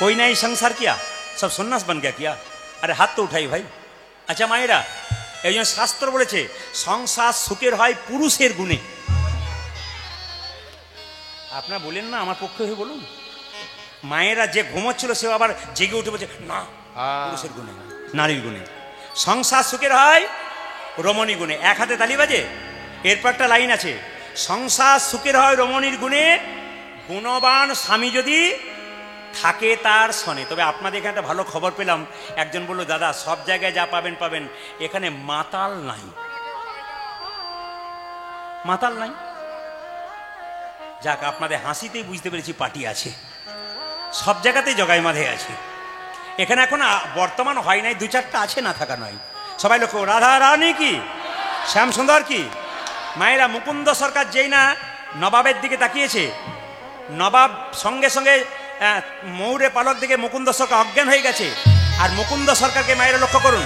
कोई नहीं संसार किया, सब सन्यास बन गया क्या? अरे हाथ तो उठाई भाई। अच्छा माয়েরা, এই জন্য শাস্ত্র বলেছে সংসার সুখের হয় পুরুষের গুণে। আপনারা বলেন না, আমার পক্ষে হয়ে বলুন। মায়েরা যে ঘুমোচ্ছিল, সে আবার জেগে উঠে বলছে, না, পুরুষের গুণে, নারীর গুণে। সংসার সুখের হয় রমণী গুণে। এক হাতে তালি বাজে। এরপর একটা লাইন আছে, সংসার সুখের হয় রমণীর গুণে, গুণবান স্বামী যদি থাকে তার শনে। তবে আপনাদের এখানে একটা ভালো খবর পেলাম। একজন বলল, দাদা সব জায়গায় যা পাবেন পাবেন, এখানে মাতাল নাই। মাতাল নাই? যাক, আপনাদের হাসিতেই বুঝতে পেরেছি পার্টি আছে, সব জায়গাতেই জগাই মাঝে আছে। এখানে এখন বর্তমান হয় নাই, 2-4টা আছে, না থাকা নয়। সবাই লক্ষ্য, রাধা রানী কি, শ্যাম সুন্দর কি। মায়েরা, মুকুন্দ সরকার যেই না নবাবের দিকে তাকিয়েছে, নবাব সঙ্গে সঙ্গে ময়ূরে পালক দিকে মুকুন্দ সরকার অজ্ঞান হয়ে গেছে। আর মুকুন্দ সরকারকে মায়েরা লক্ষ্য করুন,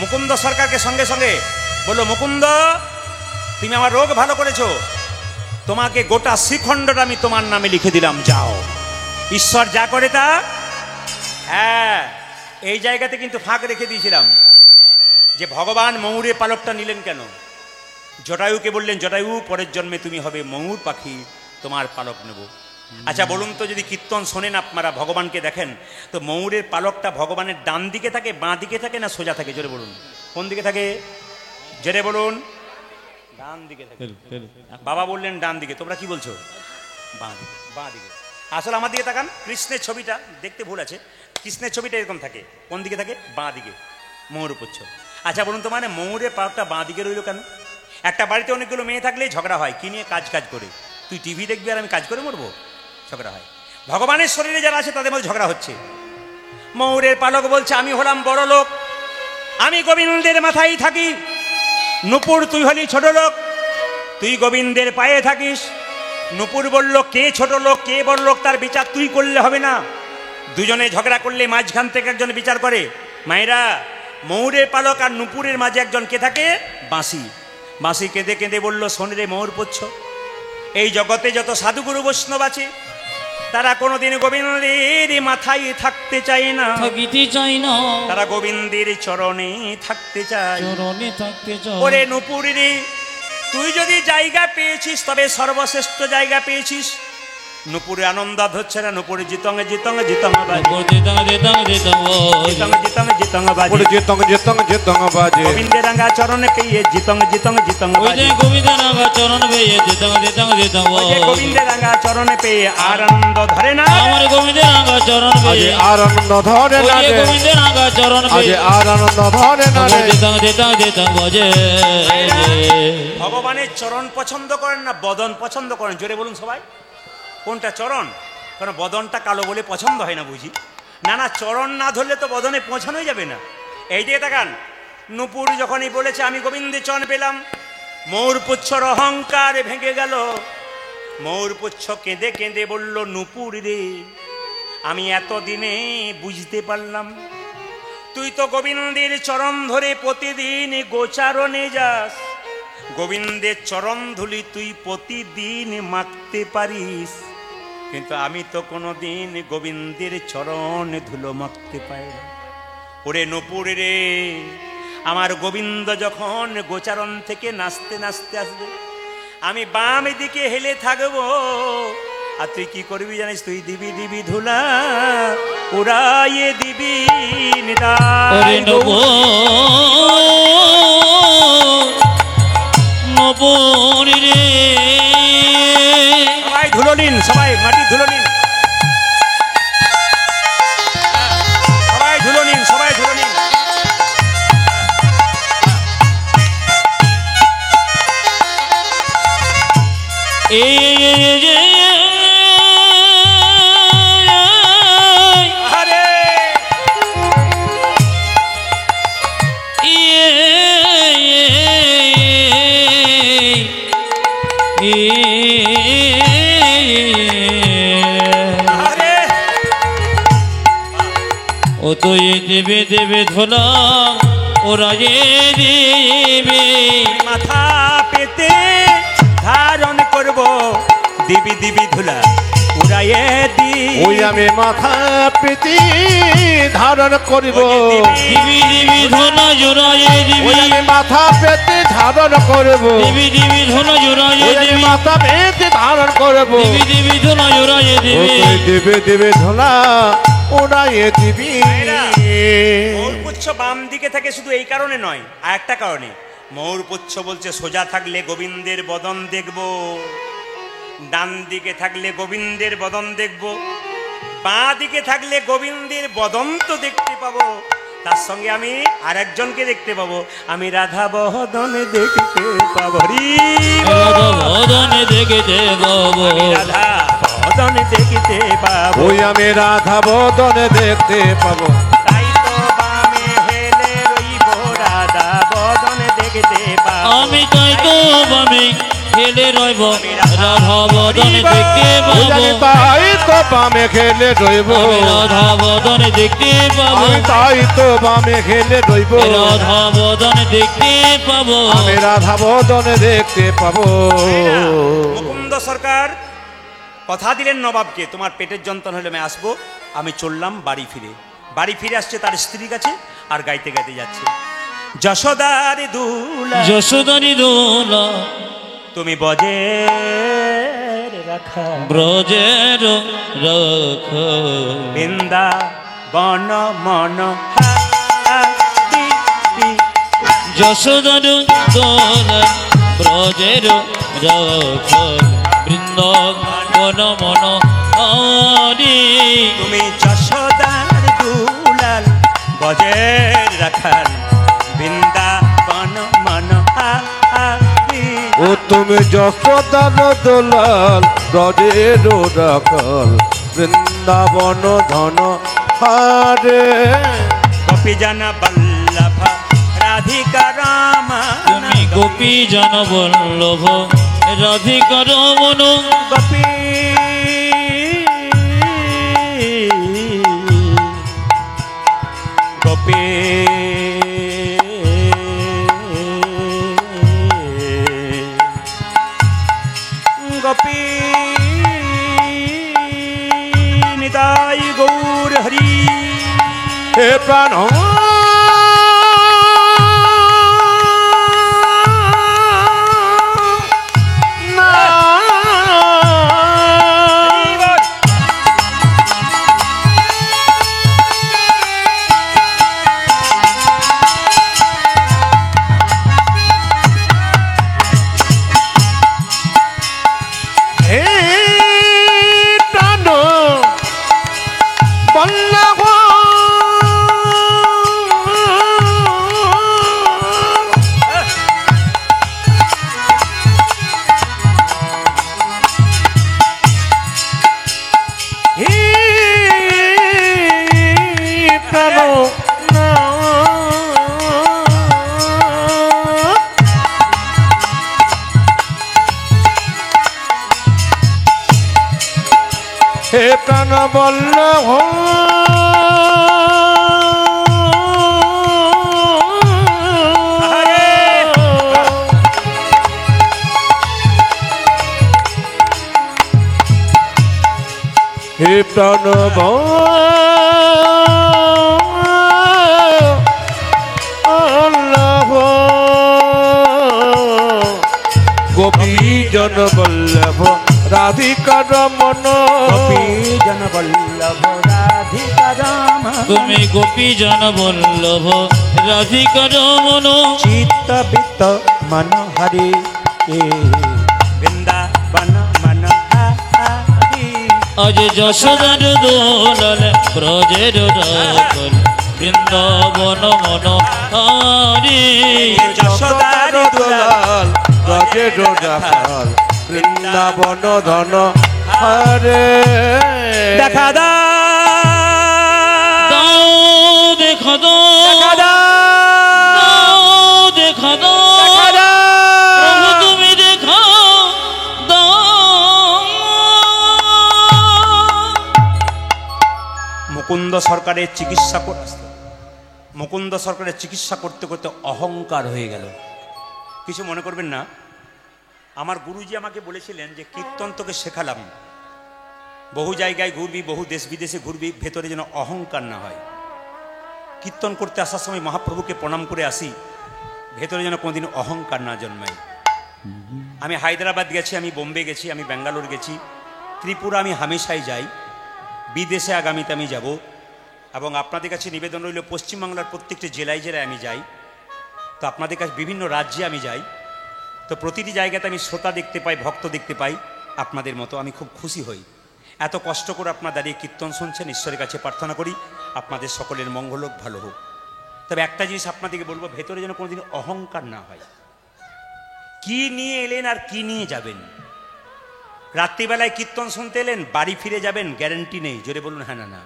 মুকুন্দ সরকারকে সঙ্গে সঙ্গে বললো, মুকুন্দ, তুমি আমার রোগ ভালো করেছো, তোমাকে গোটা শ্রীখণ্ডটা আমি তোমার নামে লিখে দিলাম, যাও। ঈশ্বর যা করে তা। হ্যাঁ, এই জায়গাতে কিন্তু ফাঁক রেখে দিয়েছিলাম যে ভগবান ময়ূরের পালকটা নিলেন কেন। জটায়ুকে বললেন, জটায়ু, পরের জন্মে তুমি হবে ময়ূর পাখি, তোমার পালক নেব। আচ্ছা বলুন তো, যদি কীর্তন শোনেন আপনারা, ভগবানকে দেখেন, তো ময়ূরের পালকটা ভগবানের ডান দিকে থাকে, বাঁ দিকে থাকে, না সোজা থাকে? জোরে বলুন, কোন দিকে থাকে? জোরে বলুন। ডান দিকে থাকে। বাবা বললেন ডান দিকে, তোমরা কি বলছো? বাঁ দিকে। বাঁ দিকে। আসলে আমার দিকে তাকান, কৃষ্ণের ছবিটা দেখতে ভুল আছে। কৃষ্ণের ছবিটা এরকম থাকে, কোন দিকে থাকে? বাঁ দিকে, ময়ূর পুচ্ছ। আচ্ছা বলুন তো, মানে ময়ূরের পালকটা বাঁ দিকে রইল কেন? একটা বাড়িতে অনেকগুলো মেয়ে থাকলে ঝগড়া হয়, কি নিয়ে? কাজ করে। তুই টিভি দেখবি আর আমি কাজ করে মরবো, ঝগড়া হয়। ভগবানের শরীরে যারা আছে তাদের মধ্যে ঝগড়া হচ্ছে। ময়ূরের পালক বলছে, আমি হলাম বড় লোক, আমি গোবিন্দের মাথায় থাকি। নুপুর, তুই হলি ছোট লোক, তুই গোবিন্দের পায়ে থাকিস। নুপুর বলল, কে ছোট লোক কে বড় লোক তার বিচার তুই করলে হবে না। দুজনে ঝগড়া করলে মাঝখান থেকে একজন বিচার করে। মায়েরা, ময়ূরের পালক আর নুপুরের মাঝে একজন কে থাকে? বাঁশি। বাঁশি কেঁদে কেঁদে বলল, শোন রে ময়ূর পুচ্ছ, এই জগতে যত সাধুগুরু বৈষ্ণব আছে, তারা কোনোদিন গোবিন্দের মাথায় থাকতে চায় না, থাকিতে চাই না, তারা গোবিন্দের চরণে থাকতে চায়। চরণে থাকতে চাই। ওরে নুপুর রে, তুই যদি জায়গা পেয়েছিস, তবে সর্বশ্রেষ্ঠ জায়গা পেয়েছিস। নুপুরে আনন্দ হচ্ছে না, নুপুরে জিতং জিতং জিতং বাজে, গোবিন্দের রাঙা চরণে পেয়ে জিতং জিতং জিতং বাজে, গোবিন্দের রাঙা চরণ পেয়ে জিতং জিতং জিতং বাজে, গোবিন্দের রাঙা চরণে পেয়ে আনন্দ ধরে না, আমার গোবিন্দের রাঙা চরণ পেয়ে আনন্দ ধরে না, গোবিন্দের রাঙা চরণ পেয়ে আনন্দ ধরে না, জিতং জিতং জিতং বাজে। ভগবানের চরণ পছন্দ করেন না বদন পছন্দ করেন? জোরে বলুন সবাই, কোনটা চরণ? কারণ বদনটা কালো বলে পছন্দ হয় না বুঝি? না না, চরণ না ধরলে তো বদনে পৌঁছানোই যাবে না। এই দিকে তাকান, নুপুর যখনই বলেছে আমি গোবিন্দের চরণ পেলাম, ময়ূর পুচ্ছর অহংকার ভেঙে গেল। ময়ূরপুচ্ছ কেঁদে কেঁদে বলল, নুপুর রে, আমি এতদিনে বুঝতে পারলাম তুই তো গোবিন্দের চরণ ধরে প্রতিদিন গোচারণে যাস। গোবিন্দের চরণ ধুলি তুই প্রতিদিন মাখতে পারিস, কিন্তু আমি তো কোনোদিন গোবিন্দের চরণ ধুলো মাখতে পারি না। ওরে নুপুর রে, আমার গোবিন্দ যখন গোচারণ থেকে নাচতে নাচতে আসবে, আমি বাম দিকে হেলে থাকবো, আর তুই কি করবি জানিস? তুই দিবি দিবি ধুলা উড়াইয়ে দিবি ওরে নবর রে, সবাই ধুলো নিন, সবাই মাটি ধুলো নিন, সবাই ধুলো নিন, সবাই ধুলো নিন। আরে আরে ও তো দেবে দেবে ধোলা ওরা দেবে, মাথা পেতে ধারণ করব দিবি দিবি ধুলা উড়াইয়ে দি। ওই আমি মাথা পেতে ধারণ করিব, দিবি দিবি ধোলা জোড়াইয়ে দিবি, ওই আমি মাথা পেতে ধারণ করব, দিবি দিবি ধোলা জোড়াইয়ে ওই আমি দিবি, মাথা পেতে ধারণ করব। দিবি দিবি ধোলা জোড়াইয়ে ও দিবি। তুই দেবে দেবে ধোলা উড়াইয়ে দিবি। ময়ূরপুচ্ছ বাম দিকে থাকে শুধু এই কারণে নয়, আর একটা কারণে। ময়ূরপুচ্ছ বলছে সোজা থাকলে গোবিন্দের বদন দেখব, ডান দিকে থাকলে গোবিন্দের বদন দেখব, বাঁ দিকে থাকলে গোবিন্দের বদন তো দেখতে পাবো, তার সঙ্গে আমি আর একজনকে দেখতে পাবো, আমি রাধা বদন দেখতে পাবো। বদনে দেখতে পাবো, রাধা বদন দেখতে পাবো, ওই আমি রাধা বদনে দেখতে পাবো। তাই তো বামে হেলে রইব, রাধা বদন দেখতে পাবো। আমি তাই তো বামে খেলে রইব, রাধা বদনে দেখতে ওই পাবো, আমি তাই তো বামে খেলে রইব, আমি রাধা বদনে দেখতে পাবো, আমি তাই তো বামে খেলে রইব, রাধা বদনে দেখতে পাবো। আমি রাধা বদনে দেখতে পাবো। মুকুন্দ সরকার কথা দিলেন নবাবকে, তোমার পেটের যন্ত্রণা হলে আমি আসবো। আমি চললাম বাড়ি ফিরে। বাড়ি ফিরে আসছে তার স্ত্রীর কাছে, আর গাইতে গাইতে যাচ্ছে, যশোদার দুলা যশোদারি দোলা তুমি বজে রাখা, ব্রজের রাখ, বৃন্দা বন মন হা হা দি দি। যশোদার দোলা ব্রজের রাখ, বৃন্দাবন মন হরি। তুমি যশোদার দুলাল বজের রাখাল, বৃন্দাবন মন হা হা দি। ও তুমি যশোদার দোলাল ব্রজের রাখাল, বৃন্দাবন ধন হারে। গোপী জন বল্লভ রাধিকা রামা, তুমি গোপী জন বল্লভ রাধিকার মন, গোপী গোপী গোপী নিতাই গৌর হরি। হে প্রাণ বল্লভ হে প্রণব গোপী জন বল্লভ রাধিকা রমন জন বল্লভ রাধিকা রমন তুমি গোপী জন বল্লভ রাধিকা রমন চিত্ত বৃত্ত মনোহরি বৃন্দাবন মনোহরি আজ যশোদার দোলাল ব্রজের রাখল বৃন্দাবন মনোহরি যশোদার দোলাল ব্রজের রাখাল বৃন্দাবন ধন হরে দেখা দাও দেখা দাও দেখা দাও প্রভু তুমি দেখা দাও মুকুন্দ সরকারের চিকিৎসা করতে করতে অহংকার হয়ে গেল। কিছু মনে করবেন না, আমার গুরুজি আমাকে বলেছিলেন যে কীর্তন তোকে শেখালাম, বহু জায়গায় ঘুরবি, বহু দেশ বিদেশে ঘুরবি, ভেতরে যেন অহংকার না হয়। কীর্তন করতে আসার সময় মহাপ্রভুকে প্রণাম করে আসি, ভেতরে যেন কোনোদিন অহংকার না জন্মায়। আমি হায়দ্রাবাদ গেছি, আমি বোম্বে গেছি, আমি ব্যাঙ্গালোর গেছি, ত্রিপুরা আমি হামেশাই যাই, বিদেশে আগামীতে আমি যাব। এবং আপনাদের কাছে নিবেদন রইল, পশ্চিমবাংলার প্রত্যেকটি জেলায় জেলায় আমি যাই, তো আপনাদের কাছে বিভিন্ন রাজ্যে আমি যাই, তো প্রতিটি জায়গাতে আমি শ্রোতা দেখতে পাই, ভক্ত দেখতে পাই আপনাদের মতো, আমি খুব খুশি হই। এত কষ্ট করে আপনারা দাঁড়িয়ে কীর্তন শুনছেন, ঈশ্বরের কাছে প্রার্থনা করি আপনাদের সকলের মঙ্গল হোক, ভালো হোক। তবে একটা জিনিস আপনাদেরকে বলবো, ভেতরে যেন কোনোদিন অহংকার না হয়। কি নিয়ে এলেন আর কি নিয়ে যাবেন? রাত্রিবেলায় কীর্তন শুনতে এলেন, বাড়ি ফিরে যাবেন গ্যারেন্টি নেই, জোরে বলুন হ্যাঁ না না।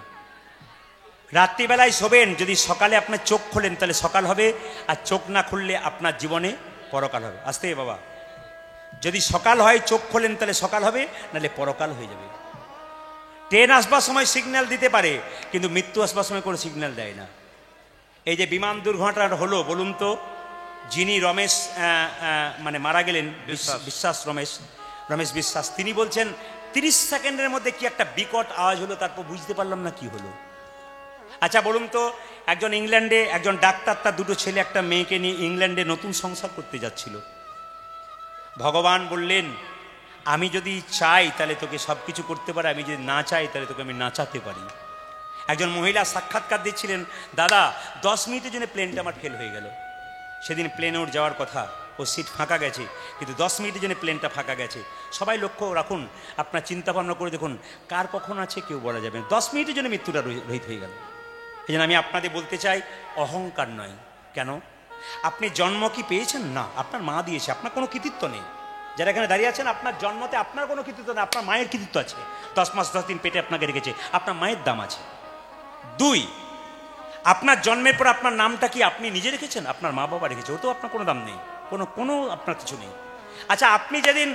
রাত্রিবেলায় শোবেন, যদি সকালে আপনার চোখ খোলেন তাহলে সকাল হবে, আর চোখ না খুললে আপনার জীবনে পরকাল হবে। আসতে বাবা, যদি সকাল হয় চোখ খোলেন তাহলে সকাল হবে, নাহলে পরকাল হয়ে যাবে। ট্রেন আসবার সময় সিগন্যাল দিতে পারে, কিন্তু মৃত্যু আসবার সময় কোনো সিগন্যাল দেয় না। এই যে বিমান দুর্ঘটনাটা হলো, বলুন তো, যিনি রমেশ মানে মারা গেলেন, বিশ্বাস রমেশ বিশ্বাস, তিনি বলছেন 30 সেকেন্ডের মধ্যে কি একটা বিকট আওয়াজ হলো, তারপর বুঝতে পারলাম না কি হলো। আচ্ছা বলুন তো, একজন ইংল্যান্ডে একজন ডাক্তার তার দুটো ছেলে একটা মেয়েকে নিয়ে ইংল্যান্ডে নতুন সংসার করতে যাচ্ছিল। ভগবান বললেন, আমি যদি চাই তাহলে তোকে সব কিছু করতে পারি, আমি যদি না চাই তাহলে তোকে আমি নাচাতে পারি। একজন মহিলা সাক্ষাৎকার দিচ্ছিলেন, দাদা 10 মিনিটের জন্য প্লেনটা আমার ফেল হয়ে গেল। সেদিন প্লেনে ওর যাওয়ার কথা, ও সিট ফাঁকা গেছে, কিন্তু 10 মিনিটের জন্য প্লেনটা ফাঁকা গেছে। সবাই লক্ষ্য রাখুন, আপনার চিন্তা ভাবনা করে দেখুন, কার কখন আছে কেউ বলা যাবে না। 10 মিনিটের জন্য মৃত্যুটা রহিত হয়ে গেল। এই জন্য আমি আপনাদের বলতে চাই, অহংকার নয়। কেন? আপনি জন্ম কি পেয়েছেন? না, আপনার মা দিয়েছে, আপনার কোনো কৃতিত্ব নেই। যারা এখানে দাঁড়িয়ে আছেন, আপনার জন্মতে আপনার কোনো কৃতিত্ব নেই, আপনার মায়ের কৃতিত্ব আছে। 10 মাস 10 দিন পেটে আপনাকে রেখেছে, আপনার মায়ের দাম আছে। 2, আপনার জন্মের পর আপনার নামটা কি আপনি নিজে রেখেছেন? আপনার মা বাবা রেখেছে, ও তো আপনার কোনো দাম নেই, কোনো আপনার কিছু নেই। আচ্ছা, আপনি যেদিন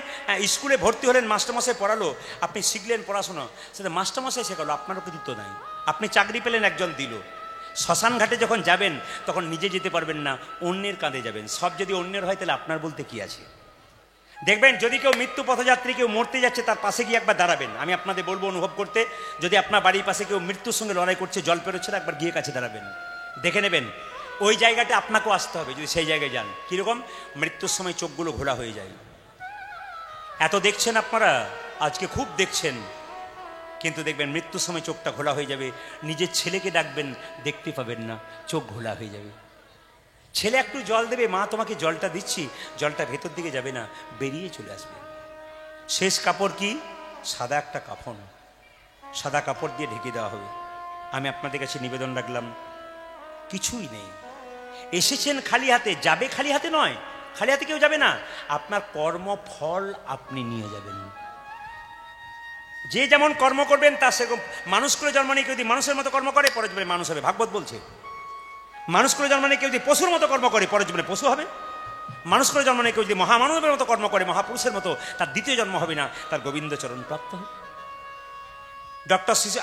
স্কুলে ভর্তি হলেন, মাস্টারমশাই পড়ালো, আপনি শিখলেন পড়াশোনা, সেটা মাস্টারমশাই শেখালো, আপনারও কৃতিত্ব নাই। আপনি চাকরি পেলেন, একজন দিল। শ্মশান ঘাটে যখন যাবেন তখন নিজে যেতে পারবেন না, অন্যের কাঁধে যাবেন। সব যদি অন্যের হয় তাহলে আপনার বলতে কি আছে? দেখবেন, যদি কেউ মৃত্যু পথযাত্রী, কেউ মরতে যাচ্ছে, তার পাশে গিয়ে একবার দাঁড়াবেন। আমি আপনাদের বলবো অনুভব করতে, যদি আপনার বাড়ির পাশে কেউ মৃত্যুর সঙ্গে লড়াই করছে, জল পেরোচ্ছে না, একবার গিয়ে কাছে দাঁড়াবেন, দেখে নেবেন ওই জায়গাটা আপনাকেও আসতে হবে। যদি সেই জায়গায় যান, কীরকম মৃত্যুর সময় চোখগুলো ঘোলা হয়ে যায়। এত দেখছেন আপনারা, আজকে খুব দেখছেন, কিন্তু দেখবেন মৃত্যুর সময় চোখটা ঘোলা হয়ে যাবে। নিজের ছেলেকে ডাকবেন, দেখতে পাবেন না, চোখ ঘোলা হয়ে যাবে। ছেলে একটু জল দেবে, মা তোমাকে জলটা দিচ্ছি, জলটা ভেতর দিকে যাবে না, বেরিয়ে চলে আসবে। শেষ কাপড় কি? সাদা একটা কাফন, সাদা কাপড় দিয়ে ঢেকে দেওয়া হবে। আমি আপনাদের কাছে নিবেদন রাখলাম, কিছুই নেই, এসেছেন খালি হাতে, যাবে খালি হাতে নয়, খালি হাতে কেউ যাবে না, আপনার কর্মফল আপনি নিয়ে যাবেন। যে যেমন কর্ম করবেন তার সেরকম। মানুষ করে জন্ম নিয়ে কেউ যদি মানুষের মতো কর্ম করে, পরের জীবনে মানুষ হবে, ভাগবত বলছে। মানুষ করে জন্ম নিয়ে কেউ যদি পশুর মতো কর্ম করে, পরের জীবনে পশু হবে। মানুষ করে জন্ম নিয়ে কেউ যদি মহামানবের মতো কর্ম করে, মহাপুরুষের মতো, তার দ্বিতীয় জন্ম হবে না, তার গোবিন্দ চরণ প্রাপ্ত হবে। ডক্টর শিশু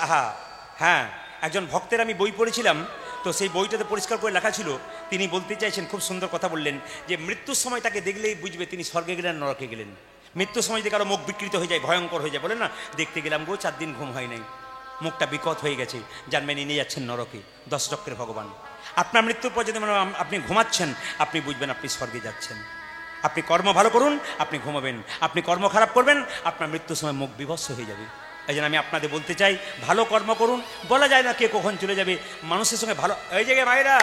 হ্যাঁ, একজন ভক্তের আমি বই পড়েছিলাম, তো সেই বইটাতে পরিষ্কার করে লেখা ছিল, তিনি বলতে চাইছেন, খুব সুন্দর কথা বললেন, যে মৃত্যুর সময় তাকে দেখলেই বুঝবে তিনি স্বর্গে গেলেন নরকে গেলেন। মৃত্যুর সময় যদি কারো মুখ বিকৃত হয়ে যায়, ভয়ঙ্কর হয়ে যায়, বলে না, দেখতে গেলাম গো 4 দিন ঘুম হয় নাই, মুখটা বিকট হয়ে গেছে, জানবেন নিয়ে যাচ্ছেন নরকে, 10 চক্রের ভগবান। আপনার মৃত্যুর পর যদি আপনি ঘুমাচ্ছেন, আপনি বুঝবেন আপনি স্বর্গে যাচ্ছেন। আপনি কর্ম ভালো করুন, আপনি ঘুমাবেন। আপনি কর্ম খারাপ করবেন, আপনার মৃত্যুর সময় মুখ বিভৎস হয়ে যাবে। এই জন্য আমি আপনাদের বলতে চাই, ভালো কর্ম করুন। বলা যায় না কে কখন চলে যাবে, মানুষের সঙ্গে ভালো। এই জায়গায় মায়েরা,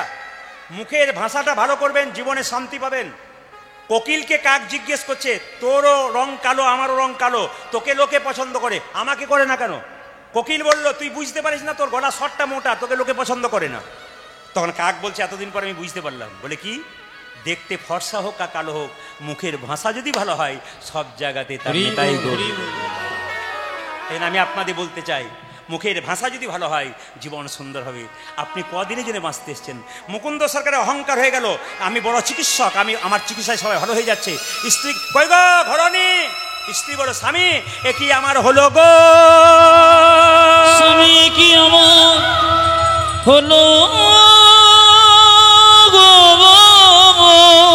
মুখের ভাষাটা ভালো করবেন, জীবনে শান্তি পাবেন। কোকিলকে কাক জিজ্ঞেস করছে, তোরও রং কালো, আমারও রং কালো, তোকে লোকে পছন্দ করে, আমাকে করে না কেন? কোকিল বলল, তুই বুঝতে পারিস না, তোর গলা শটটা মোটা, তোকে লোকে পছন্দ করে না। তখন কাক বলছে, এতদিন পর আমি বুঝতে পারলাম। বলে কি? দেখতে ফর্সা হোক আর কালো হোক, মুখের ভাষা যদি ভালো হয়, সব জায়গাতে তার নেতাই গৌরী। আমি আপনাদের বলতে চাই, মুখের ভাষা যদি ভালো হয়, জীবন সুন্দর হবে। আপনি কদিনে জেনে বাঁচতে এসছেন? মুকুন্দ সরকারের অহংকার হয়ে গেল, আমি বড় চিকিৎসক, আমার চিকিৎসায় সবাই ভালো হয়ে যাচ্ছে। স্ত্রী কই গো ঘরণী, স্ত্রী বড়, স্বামী এ কি আমার হলো গো, স্বামী কি আমার হলো গো,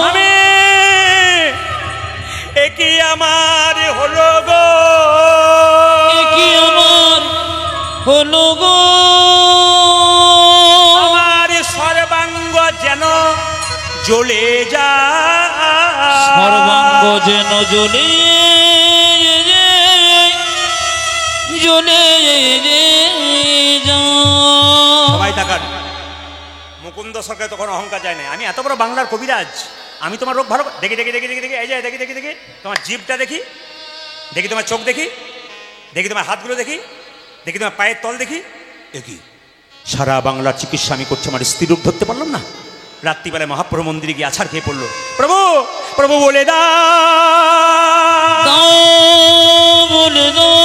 স্বামী এ কি আমার হলো গো, এ কি আমার হলো গো, আমার সর্বাঙ্গ যেন জ্বলে যায়, সর্বাঙ্গ যেন জ্বলে জ্বলে সবাই তাকান। মুকুন্দ সরকার তখন অহংকার যায় না, আমি এত বড় বাংলার কবিরাজ, আমি তোমার রোগ ভালো দেখি দেখি দেখি দেখি দেখি এই যে দেখি দেখি দেখি তোমার জিভটা দেখি, দেখি তোমার চোখ দেখি, দেখি তোমার হাতগুলো দেখি, দেখি তোমার পায়ের তল দেখি। একই সারা বাংলার চিকিৎসা আমি করছি, আমার স্ত্রী রূপ ধরতে পারলাম না। রাত্রিবেলায় মহাপ্রভু মন্দিরে গিয়ে আছাড় খেয়ে পড়লো, প্রভু প্রভু বলে বলে দাও,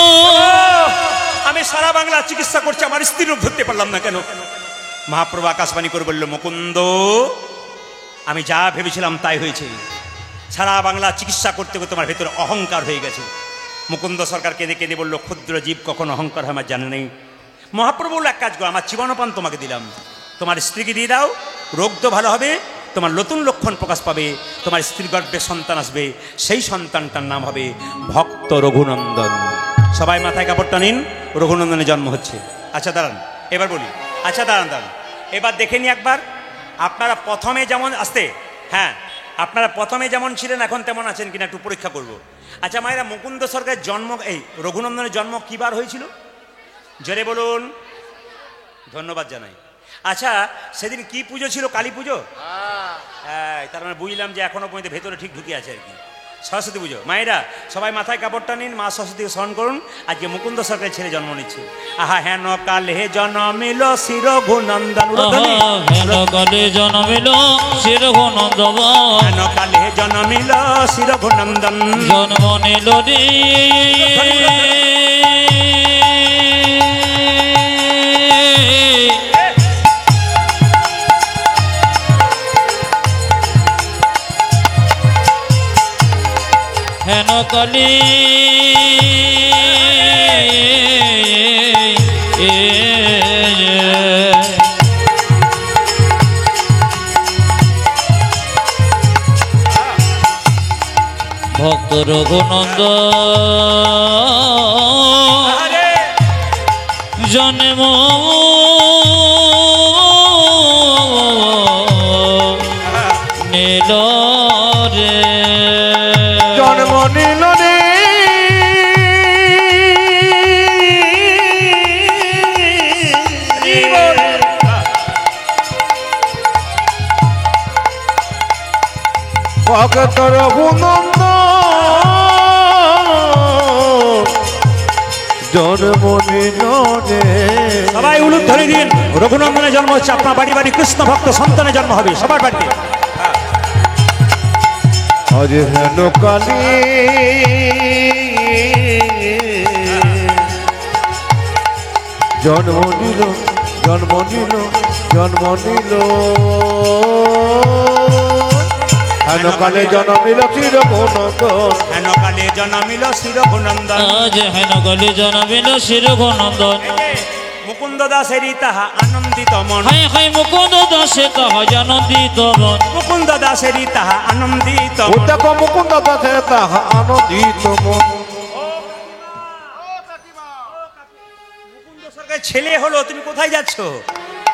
আমি সারা বাংলার চিকিৎসা করছি, আমার স্ত্রী রূপ ধরতে পারলাম না কেন? মহাপ্রভু আকাশবাণী করে বলল, মুকুন্দ আমি যা ভেবেছিলাম তাই হয়েছে। সারা বাংলা চিকিৎসা করতে করতে তোমার ভেতরে অহংকার হয়ে গেছে। মুকুন্দ সরকার কেঁদে কেঁদে বলল, ক্ষুদ্র জীব কখন অহংকার হয় আমার জানা নেই। মহাপ্রভু বলল, এক কাজ করো, আমার জীবনপান তোমাকে দিলাম, তোমার স্ত্রীকে দিয়ে দাও, রোগ তো ভালো হবে, তোমার নতুন লক্ষণ প্রকাশ পাবে, তোমার স্ত্রীর গর্ভে সন্তান আসবে, সেই সন্তানটার নাম হবে ভক্ত রঘুনন্দন। সবাই মাথায় কাপড়টা নিন, রঘুনন্দনের জন্ম হচ্ছে। আচ্ছা দাঁড়ান, এবার বলি, আচ্ছা দাঁড়ান দাঁড়ান, এবার দেখে নি একবার, আপনারা প্রথমে যেমন আসতে, হ্যাঁ আপনারা প্রথমে যেমন ছিলেন এখন তেমন আছেন কিনা একটু পরীক্ষা করব। আচ্ছা মায়েরা, মুকুন্দ সরকারের জন্ম, এই রঘুনন্দনের জন্ম কী বার হয়েছিল? জোরে বলুন, ধন্যবাদ জানাই। আচ্ছা সেদিন কি পুজো ছিল? কালী পুজো। হ্যাঁ, তার মানে বুঝলাম যে এখনো পর্যন্ত ভেতরে ঠিক ঢুকে আছে আর কি। সরস্বতী পুজো। মায়েরা সবাই মাথায় কাপড়টা নিন, মা সরস্বতীকে স্মরণ করুন। আজকে মুকুন্দ সরকারের ছেলে জন্ম নিচ্ছে। আহা হেন কালে জন্মিল শির রঘুনন্দন, হেন কালে জন্মিল শির রঘুনন্দন, হেন কালে জন্মিল শির রঘুনন্দন, জন্ম নিল রে হেন কালে ভক্ত রঘুনন্দন জন্ম নিল রে, জন্ম নিল রে ভক্ত রঘুনন্দন জন্ম নিল রে। সবাই উলুদ ধরে দিন, রঘুনন্দনের জন্ম হচ্ছে, আপনার বাড়ি বাড়ি কৃষ্ণ ভক্ত সন্তানের জন্ম হবে সবার বাড়িতে। আজ হেন কালী জন্ম নিল, জন্ম নিল, জন্ম নিল হেন কালে জনমিল চির গুণন্দন হেন কালে জনমিল শির গুণন্দন আজ হেন কালে জনমিল শির গুণন্দন মুকুন্দ দাসেরই তাহা আনন্দিত মন হায় হায় মুকুন্দ দাসে তাহা আনন্দিত মন মুকুন্দ দাসেরই তাহা আনন্দিত মন দেখো মুকুন্দ দাসে তাহা আনন্দিত মন। মুকুন্দ সরকার ছেলে হলো, তুমি কোথায় যাচ্ছ?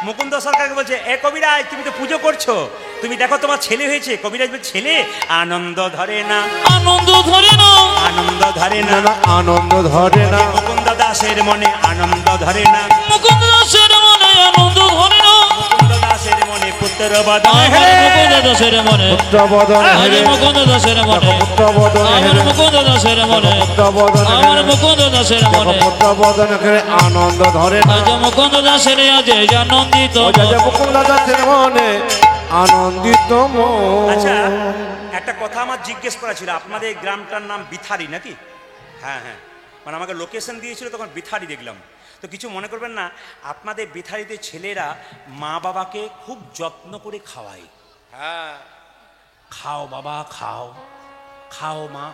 মুকুন্দ সরকারকে বলছে, এ কবিরাজ তুমি তো পুজো করছো, তুমি দেখো তোমার ছেলে হয়েছে। কবিরাজ বলছে, ছেলে আনন্দ ধরে না, আনন্দ ধরে না, আনন্দ ধরে না, না আনন্দ ধরে না, মুকুন্দ দাসের মনে আনন্দ ধরে না, মুকুন্দ দাসের মনে আনন্দ ধরে না, মুকুন্দ দাসের মনে পুত্র বদন আমার মুকুন্দ দাসের মনে পুত্র বদন আজ হেরে মুকুন্দ দাসের মনে পুত্র বদন আমার হেরে মুকুন্দ দাসের মনে পুত্র বদন আমার হেরে মুকুন্দ দাসের মনে পুত্র বদন হেরে আনন্দ ধরে না। আজ মুকুন্দ দাসের আজ আনন্দিত ও যা মুকুন্দ দাসের মনে আনন্দিত মন। আচ্ছা, একটা কথা আমার জিজ্ঞেস করা ছিল, আপনাদের গ্রামটার নাম বিথারি নাকি? হ্যাঁ হ্যাঁ, মানে আমাকে লোকেশন দিয়েছিল, তখন বিথারি দেখলাম। তো কিছু মনে করবেন না, আপনাদের বিথারিতে ছেলেরা মা বাবাকে খুব যত্ন করে খাওয়ায়। হ্যাঁ, খাও বাবা খাও, খাও মা।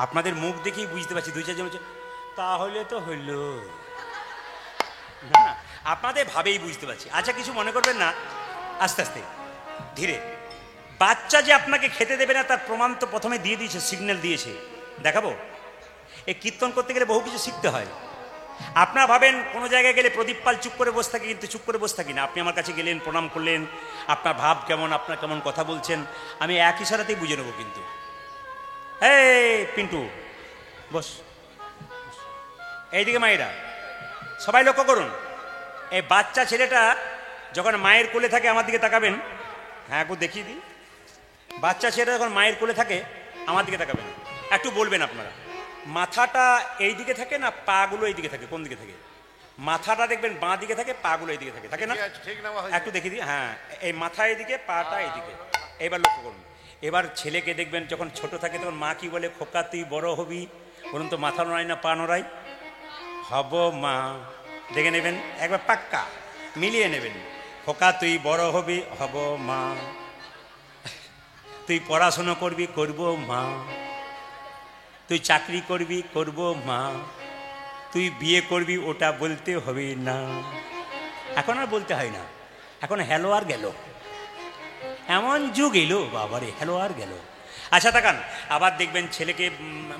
আপনাদের মুখ দেখেই বুঝতে পারছি, দুই চারজন হচ্ছে তাহলে তো হইল না, আপনাদের ভাবেই বুঝতে পারছি। আচ্ছা, কিছু মনে করবেন না, আস্তে আস্তে ধীরে। বাচ্চা যে আপনাকে খেতে দেবে না তার প্রমাণ তো প্রথমে দিয়ে দিয়েছে, সিগন্যাল দিয়েছে। দেখাবো? এই কীর্তন করতে গেলে বহু কিছু শিখতে হয়। আপনারা ভাবেন কোনো জায়গায় গেলে প্রদীপ পাল চুপ করে বসে থাকে, কিন্তু চুপ করে বসে থাকি না। আপনি আমার কাছে গেলেন, প্রণাম করলেন, আপনার ভাব কেমন, আপনার কেমন কথা বলছেন, আমি এক ইশারাতেই বুঝে নেবো। কিন্তু এই পিন্টু বস, এইদিকে মায়েরা সবাই লক্ষ্য করুন। এই বাচ্চা ছেলেটা যখন মায়ের কোলে থাকে, আমার দিকে তাকাবেন। হ্যাঁ, একটু দেখিয়ে দিই। বাচ্চা ছেলেটা যখন মায়ের কোলে থাকে, আমার দিকে তাকাবেন, একটু বলবেন আপনারা, মাথাটা এই দিকে থাকে না পাগুলো এই দিকে থাকে? কোন দিকে থাকে? মাথাটা দেখবেন বাঁ দিকে থাকে, পাগুলো এই দিকে থাকে, থাকে না? একটু দেখিয়ে দিই। হ্যাঁ, এই মাথা এইদিকে, পাটা এইদিকে। এবার লক্ষ্য করুন। এবার ছেলেকে দেখবেন যখন ছোট থাকে, তখন মা কি বলে? খোকা তুই বড় হবি। বলুন তো, মাথা নড়াই না পা নড়াই? হব মা। দেখে নেবেন, একবার পাক্কা মিলিয়ে নেবেন। খোকা তুই বড় হবি, হব মা। তুই পড়াশুনো করবি, করব মা। তুই চাকরি করবি, করব মা। তুই বিয়ে করবি, ওটা বলতে হবে না। এখন আর বলতে হয় না, এখন হ্যালো আর গেল। এমন যুগ এলো বাবারে, হ্যালো আর গেল। আচ্ছা তাকান, আবার দেখবেন ছেলেকে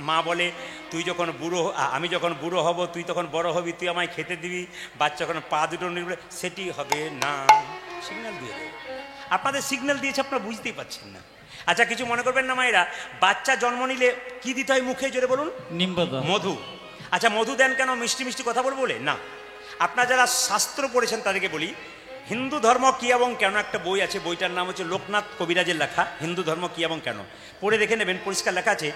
মা বলে, তুই যখন বুড়ো, আমি যখন বুড়ো হব, তুই তখন বড় হবি, তুই আমায় খেতে দিবি। বাচ্চা যখন পা দুটো নিবে, সেটি হবে না। সিগন্যাল দিয়ে দেবে। আপনাদের সিগন্যাল দিয়েছে, আপনারা বুঝতেই পারছেন না। আচ্ছা, কিছু মনে করবেন না মায়েরা, বাচ্চা জন্ম নিলে কি দিতে হয় মুখে? জোরে বলুন। নিম পাতা, মধু। আচ্ছা, মধু দেন কেন? মিষ্টি মিষ্টি কথা বলবো বলে না। আপনারা যারা শাস্ত্র পড়েছেন তাদেরকে বলি, হিন্দু ধর্ম কি এবং কেন একটা বই আছে, বইটার নাম হচ্ছে লোকনাথ কবিরাজের লেখা হিন্দু ধর্ম কি এবং কেন। পড়ে দেখে নেবেন, পরিষ্কার লেখা আছে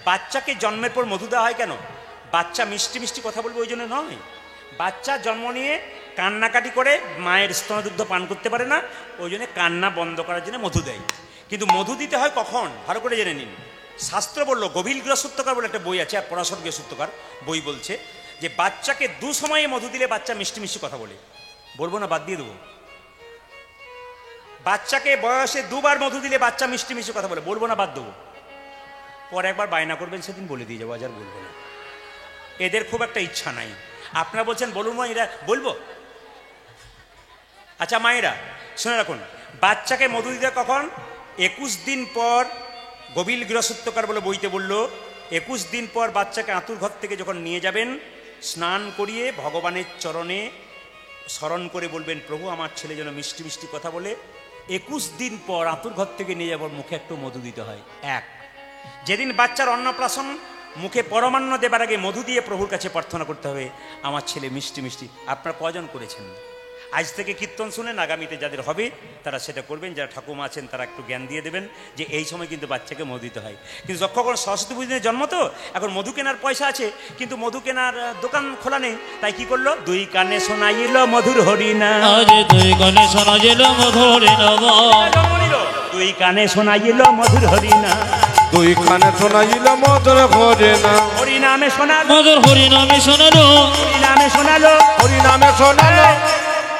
বাচ্চাকে জন্মের পর মধু দেওয়া হয় কেন? বাচ্চা মিষ্টি মিষ্টি কথা বলবে ওই জন্য নয়। বাচ্চা জন্ম নিয়ে কান্নাকাটি করে মায়ের স্তনদুগ্ধ পান করতে পারে না, ওই জন্য কান্না বন্ধ করার জন্য মধু দেয়। কিন্তু মধু দিতে হয় কখন? ভালো করে জেনে নিন। শাস্ত্র বললো, গভীর গৃহসূত্রকার বলে একটা বই আছে, আর পরাশর গৃহসূত্রকার বই বলছে যে বাচ্চাকে 2 সময়ে মধু দিলে বাচ্চা মিষ্টি মিষ্টি কথা বলে। বলবো না, বাদ দিয়ে দেবো? বাচ্চাকে বয়সে 2 বার মধু দিলে বাচ্চা মিষ্টি মিষ্টি কথা বলে। বলবো না, বাদ দেবো? পরে একবার বায়না করবেন, সেদিন বলে দিয়ে যাবো, আজ আর বলবো না। এদের খুব একটা ইচ্ছা নাই। আপনারা বলছেন বলুন মা, এরা বলবো। আচ্ছা মায়েরা শুনে রাখুন, বাচ্চাকে মধু দিতে কখন? 21 দিন পর। গভীর গৃহসূত্রকার বলে বইতে বললো 21 দিন পর বাচ্চাকে আঁতুর ঘর থেকে যখন নিয়ে যাবেন, স্নান করিয়ে ভগবানের চরণে স্মরণ করে বলবেন, প্রভু আমার ছেলে যেন মিষ্টি মিষ্টি কথা বলে। 21 দিন পর আঁতুর ঘর থেকে নিয়ে যাবার মুখে একটু মধু দিতে হয়। এক, যেদিন বাচ্চার অন্নপ্রাশন, মুখে পরমান্ন দেবার আগে মধু দিয়ে প্রভুর কাছে প্রার্থনা করতে হবে, আমার ছেলে মিষ্টি মিষ্টি। আপনারা কজন করেছেন? আজ থেকে কীর্তন শুনেন, আগামীতে যাদের হবে তারা সেটা করবেন। যারা ঠাকুমা আছেন তারা একটু জ্ঞান দিয়ে দেবেন যে এই সময় কিন্তু বাচ্চাকে মধু দিতে হয়। কিন্তু যখন সরস্বতী পুজোর জন্ম, তো এখন মধু কেনার পয়সা আছে, কিন্তু মধু কেনার দোকান খোলা নেই। তাই কি করলো? 2 কানে শোনাইল মধুর হরিনা। আজ 2 কানে শোনাইল মধুর হরিনা। 2 কানে শোনাইল মধুর হরিনা। 2 কানে শোনাইল মধুর হরিনা। হরিনামে শোনালো, মধুর হরিনামে শোনালো, হরিনামে শোনালো, হরিনামে শোনালো।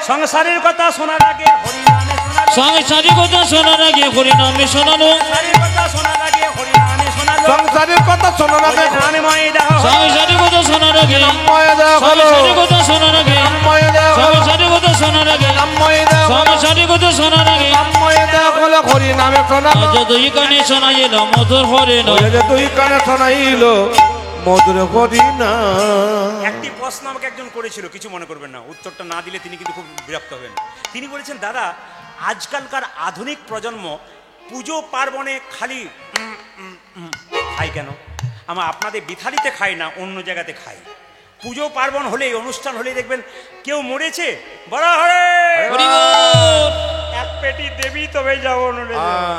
সংসারের কথা শোনার আগে হরিনামে শোনালো। সংসারের কথা শোনার আগে হরিনামে শোনালো সংসারের কথা শোনার আগে হরিনামে শোনালো সংসারের কথা শোনো না দেখো হরিনামে ময় দেহ সংসারের কথা শোনার আগে নামময় দেহ হলো সংসারের কথা শোনার আগে নামময় দেহ হলো সংসারের কথা শোনার আগে নামময় দেহ হলো সংসারের কথা শোনার আগে নামময় দেহ হলো হরি নামে শোনালো আজ দুই কানে শোনাইল মধুর হরিণ ওই যে দুই কানে শোনাইল মধুর হরি না একটি প্রশ্ন আমাকে একজন করেছিল, কিছু মনে করবেন না, উত্তরটা না দিলে তিনি কিন্তু খুব বিরক্ত হবেন। তিনি বলেছেন, দাদা আজকালকার আধুনিক প্রজন্ম পুজো পার্বণে খালি খাই কেন? আপনাদের বিথালিতে খাই না, অন্য জায়গাতে খাই। পুজো পার্বণ হলেই, অনুষ্ঠান হলেই দেখবেন কেউ মরেছে, বড় হরে এক পেটি দেবী তবে যাবো নইলে যাবো না।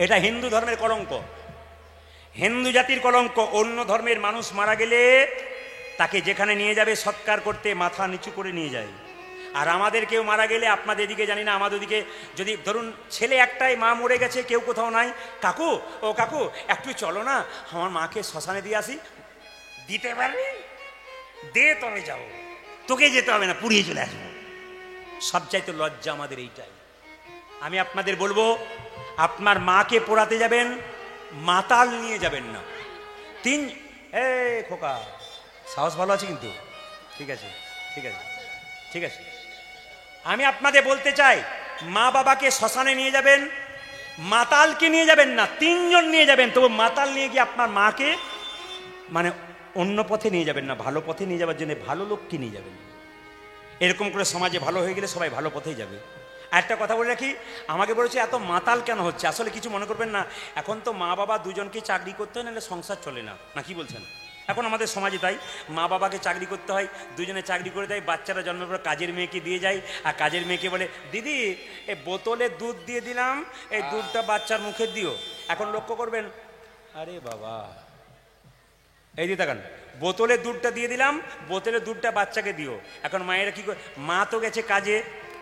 এটা হিন্দু ধর্মের কলঙ্ক, হিন্দু জাতির কলঙ্ক। অন্য ধর্মের মানুষ মারা গেলে তাকে যেখানে নিয়ে যাবে সৎকার করতে মাথা নিচু করে নিয়ে যায়। আর আমাদের কেউ মারা গেলে, আপনাদের দিকে জানি না, আমাদের দিকে যদি ধরুন ছেলে একটাই, মা মরে গেছে, কেউ কোথাও নাই, কাকু ও কাকু একটু চলো না আমার মাকে শ্মশানে দিয়ে আসি। দিতে পারবি? দে তবে যাবো, তোকে যেতে হবে না, পুড়িয়ে চলে আসবো। সবচাইতে লজ্জা আমাদের এইটাই। আমি আপনাদের বলবো, আপনার মাকে পোড়াতে যাবেন, মাতাল নিয়ে যাবেন না। খোকা সাহস ভালো আছে কিন্তু, ঠিক আছে ঠিক আছে ঠিক আছে। আমি আপনাদের বলতে চাই, মা বাবাকে শ্মশানে নিয়ে যাবেন, মাতালকে নিয়ে যাবেন না। 3 জন নিয়ে যাবেন, তবু মাতাল নিয়ে গিয়ে আপনার মাকে মানে অন্য পথে নিয়ে যাবেন না, ভালো পথে নিয়ে যাওয়ার জন্য ভালো লোককে নিয়ে যাবেন। এরকম করে সমাজে ভালো হয়ে গেলে সবাই ভালো পথেই যাবে। একটা কথা বলে রাখি, আমাকে বলেছে এত মাতাল কেন হচ্ছে, আসলে কিছু মনে করবেন না, এখন তো মা বাবা দুজনকে চাকরি করতে হয়, নাহলে সংসার চলে না, না কি বলছেন? এখন আমাদের সমাজে তাই, মা বাবাকে চাকরি করতে হয়, দুজনে চাকরি করে দেয়, বাচ্চারা জন্মের পর কাজের মেয়েকে দিয়ে যায়, আর কাজের মেয়েকে বলে, দিদি এই বোতলে দুধ দিয়ে দিলাম, এই দুধটা বাচ্চার মুখে দিও। এখন লক্ষ্য করবেন, আরে বাবা এই দিয়ে তাকান, বোতলের দুধটা দিয়ে দিলাম, বোতলের দুধটা বাচ্চাকে দিও। এখন মায়েরা কি করে, মা তো গেছে কাজে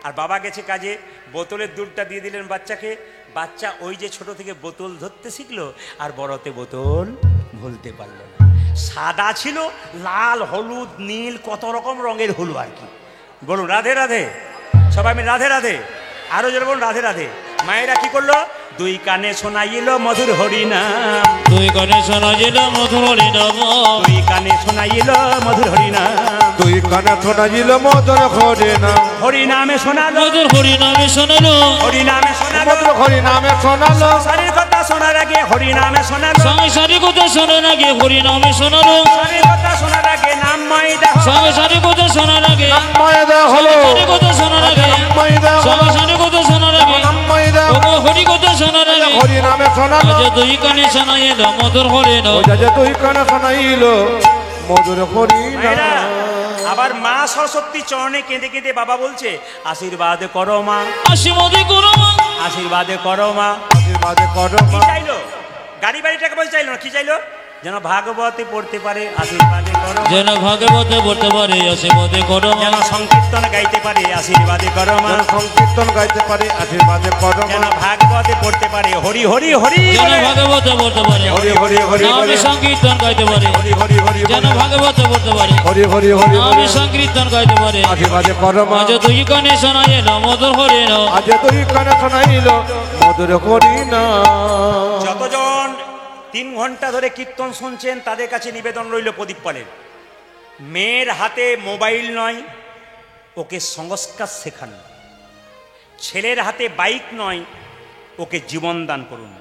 আর বাবা গেছে কাজে, বোতলের দুধটা দিয়ে দিলেন বাচ্চাকে, বাচ্চা ওই যে ছোট থেকে বোতল ধরতে শিখলো, আর বড়তে বোতল ভুলতে পারলো না। সাদা ছিল, লাল হলুদ নীল কত রকম রঙের হলো আর কি। বলুন রাধে রাধে, সবাই আমি রাধে রাধে, আরো জোরে বলুন রাধে রাধে। মায়েরা কি করলো, 2 কানে শোনাইল মধুর হরিনাম, 2 কানে শোনাইল মধুর হরিনাম, 2 কানে শোনাইল মধুর হরিনাম, 2 কানে শোনাইল মধুর হরি না হরিনামে শোনালো, মধুর হরিনামে শোনালো, হরিনামে শোনালো, মধুর হরি নামে শোনালো সংসারের কথা শোনার আগে হরিনামে শোনালো, সংসারের কথা শোনার আগে হরিনামে শোনালো, সংসারের কথা শোনার আগে নামময় দেহ, সংসারের কথা শোনার আগে, নামময় দেহ হলো সংসারের কথা শোনার আগে, নামময় দেহ হলো সংসারের কথা শোনার আগে, নামময় দেহ ওগো হরি কথা শোনার আগে, হরি নামে শোনালো আজ 2 কানে শোনাইল মধুর হরিনাম। ওই যে 2 কানে শোনাইল মধুর হরি মায়েরা, না আবার মা সরস্বতী চরণে কেঁদে কেঁদে বাবা বলছে, আশীর্বাদ করো মা, আশীর্বাদ করো মা, আশীর্বাদ করো মা। আশীর্বাদ করো কি মা চাইলো? গাড়ি বাড়ি টাকা পয়সা চাইলো না, কি চাইলো? যেন ভাগবতে পড়তে পারে, আশীর্বাদ করো মা। যেন ভাগবতে পড়তে পারে, আশীর্বাদ করো মা, যেন সংকীর্তন গাইতে পারে, আশীর্বাদ করো মা। যেন সংকীর্তন গাইতে পারে, আশীর্বাদ করো যেন মা ভাগবতে পড়তে পারে, হরি হরি হরি যেন বলে। ভাগবতে পড়তে পারে, হরি হরি হরি নামে বলে সংকীর্তন গাইতে পারে, হরি হরি হরি যেন ভাগবতে পড়তে পারে, হরি হরি হরি নামে বলে সংকীর্তন গাইতে পারে। আশীর্বাদ করো মা আজ 2 কানে শোনাইল মধুর হরিনাম। আজ 2 কানে শোনাইল মধুর হরি না যতজন 3 ঘন্টা ধরে কীর্তন শুনছেন, তাদের কাছে নিবেদন রইল প্রদীপ পালের, মেয়ের হাতে মোবাইল নয়, ওকে সংস্কার শেখান। ছেলের হাতে বাইক নয়, ওকে জীবন দান করুন।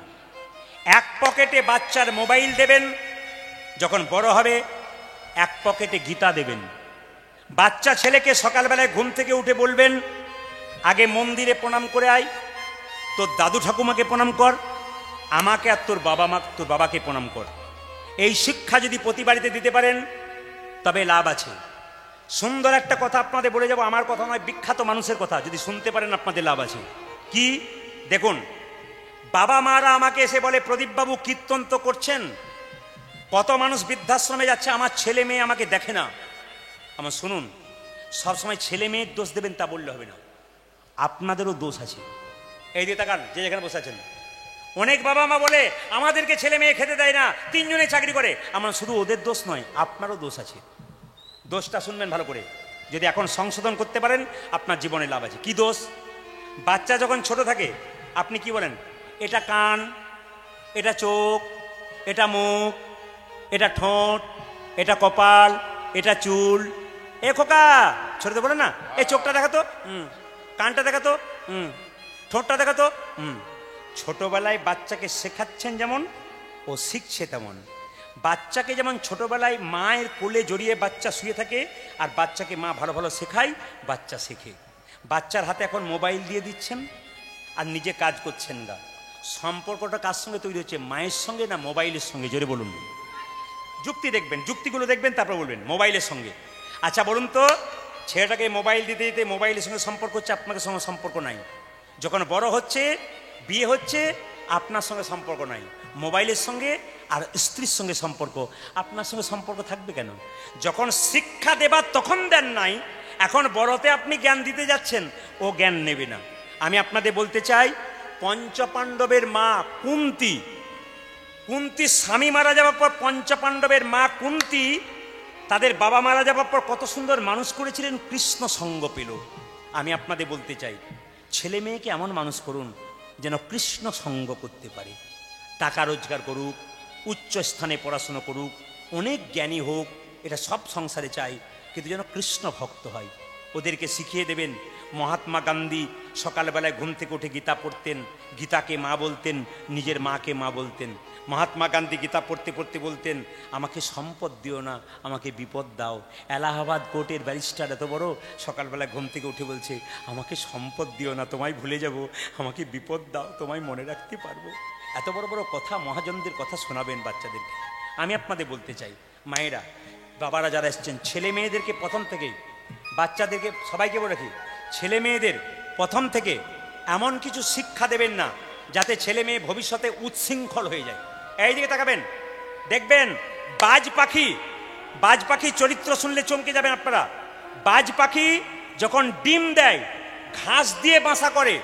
এক পকেটে বাচ্চার মোবাইল দেবেন, যখন বড় হবে 1 পকেটে গীতা দেবেন। বাচ্চা ছেলেকে সকালবেলায় ঘুম থেকে উঠে বলবেন, আগে মন্দিরে প্রণাম করে আয়, তোর দাদু ঠাকুমাকে প্রণাম কর, আমাকে আর তোর বাবাকে প্রণাম কর। এই শিক্ষা যদি প্রতি বাড়িতে দিতে পারেন তবে লাভ আছে। সুন্দর একটা কথা আপনাদের বলে যাব, আমার কথা নয়, বিখ্যাত মানুষের কথা, যদি শুনতে পারেন আপনাদের লাভ আছে। কি দেখুন, বাবা মারা আমাকে এসে বলে, প্রদীপবাবু কীর্তন তো করছেন, কত মানুষ বৃদ্ধাশ্রমে যাচ্ছে, আমার ছেলে মেয়ে আমাকে দেখে না। আমার শুনুন, সবসময় ছেলে মেয়ের দোষ দেবেন তা বললে হবে না, আপনাদেরও দোষ আছে। এই দিয়ে তাকান, যে যেখানে বসে আছেন, অনেক বাবা মা বলে আমাদেরকে ছেলে মেয়ে খেতে দেয় না, 3 জনে চাকরি করে। আমার শুধু ওদের দোষ নয়, আপনারও দোষ আছে। দোষটা শুনবেন ভালো করে, যদি এখন সংশোধন করতে পারেন আপনার জীবনে লাভ আছে। কি দোষ? বাচ্চা যখন ছোট থাকে আপনি কি বলেন? এটা কান, এটা চোখ, এটা মুখ, এটা ঠোঁট, এটা কপাল, এটা চুল। এ খোকা, ছোটতে বলেন না, এই চোখটা দেখাতো, কানটা দেখাতো, ঠোঁটটা দেখাতো। ছোটবেলায় বাচ্চাকে শেখাচ্ছেন যেমন ও শিখছে তেমন। বাচ্চাকে যেমন ছোটবেলায় মায়ের কোলে জড়িয়ে বাচ্চা শুয়ে থাকে, আর বাচ্চাকে মা ভালো ভালো শেখায়, বাচ্চা শেখে। বাচ্চার হাতে এখন মোবাইল দিয়ে দিচ্ছেন আর নিজে কাজ করছেন না। সম্পর্কটা কার সঙ্গে তৈরি হচ্ছে? মায়ের সঙ্গে না মোবাইলের সঙ্গে? জোরে বলুন। যুক্তি দেখবেন, যুক্তিগুলো দেখবেন, তারপর বলবেন মোবাইলের সঙ্গে। আচ্ছা বলুন তো, ছেলেটাকে মোবাইল দিতে দিতে মোবাইলের সঙ্গে সম্পর্ক হচ্ছে, আপনার সঙ্গে সম্পর্ক নাই। যখন বড় হচ্ছে, বিয়ে হচ্ছে, আপনার সঙ্গে সম্পর্ক নাই, মোবাইলের সঙ্গে আর স্ত্রীর সঙ্গে সম্পর্ক। আপনার সঙ্গে সম্পর্ক থাকবে কেন? যখন শিক্ষা দেবার তখন দেন নাই, এখন বড়তে আপনি জ্ঞান দিতে যাচ্ছেন, ও জ্ঞান নেবে না। আমি আপনাদের বলতে চাই, পঞ্চপাণ্ডবের মা কুন্তী, কুন্তির স্বামী মারা যাওয়ার পর পঞ্চপাণ্ডবের মা কুন্তী তাদের বাবা মারা যাওয়ার পর কত সুন্দর মানুষ করেছিলেন, কৃষ্ণ সঙ্গ পেল। আমি আপনাদের বলতে চাই, ছেলে মেয়েকে এমন মানুষ করুন যেন কৃষ্ণ সঙ্গ করতে পারে। টাকা রোজগার করুক, উচ্চ স্থানে পড়াশুনো করুক, অনেক জ্ঞানী হোক, এটা সব সংসারে চাই, কিন্তু যেন কৃষ্ণ ভক্ত হয়। ওদেরকে শিখিয়ে দেবেন। মহাত্মা গান্ধী সকালবেলায় ঘুম থেকে উঠে গীতা পড়তেন, গীতাকে মা বলতেন, নিজের মাকে মা বলতেন। মহাত্মা গান্ধী গীতা পড়তে পড়তে বলতেন, আমাকে সম্পদ দিও না, আমাকে বিপদ দাও। এলাহাবাদ কোর্টের ব্যারিস্টার এত বড়, সকালবেলা ঘুম থেকে উঠে বলছে, আমাকে সম্পদ দিও না, তোমায় ভুলে যাব, আমাকে বিপদ দাও, তোমায় মনে রাখতে পারবো। এত বড় বড় কথা, মহাজনদের কথা শোনাবেন বাচ্চাদেরকে। আমি আপনাদের বলতে চাই, মায়েরা, বাবারা যারা এসছেন, ছেলে মেয়েদেরকে প্রথম থেকেই, বাচ্চাদেরকে সবাইকে বলে রাখি, ছেলে মেয়েদের প্রথম থেকে এমন কিছু শিক্ষা দেবেন না যাতে ছেলে মেয়ে ভবিষ্যতে উচ্ছৃঙ্খল হয়ে যায়। এইদিকে তাকাবেন, দেখবেন বাজ পাখি, বাজ পাখি চরিত্র শুনলে চমকে যাবেন আপনারা। বাজ পাখি যখন ডিম দেয়, ঘাস দিয়ে বাসা করে,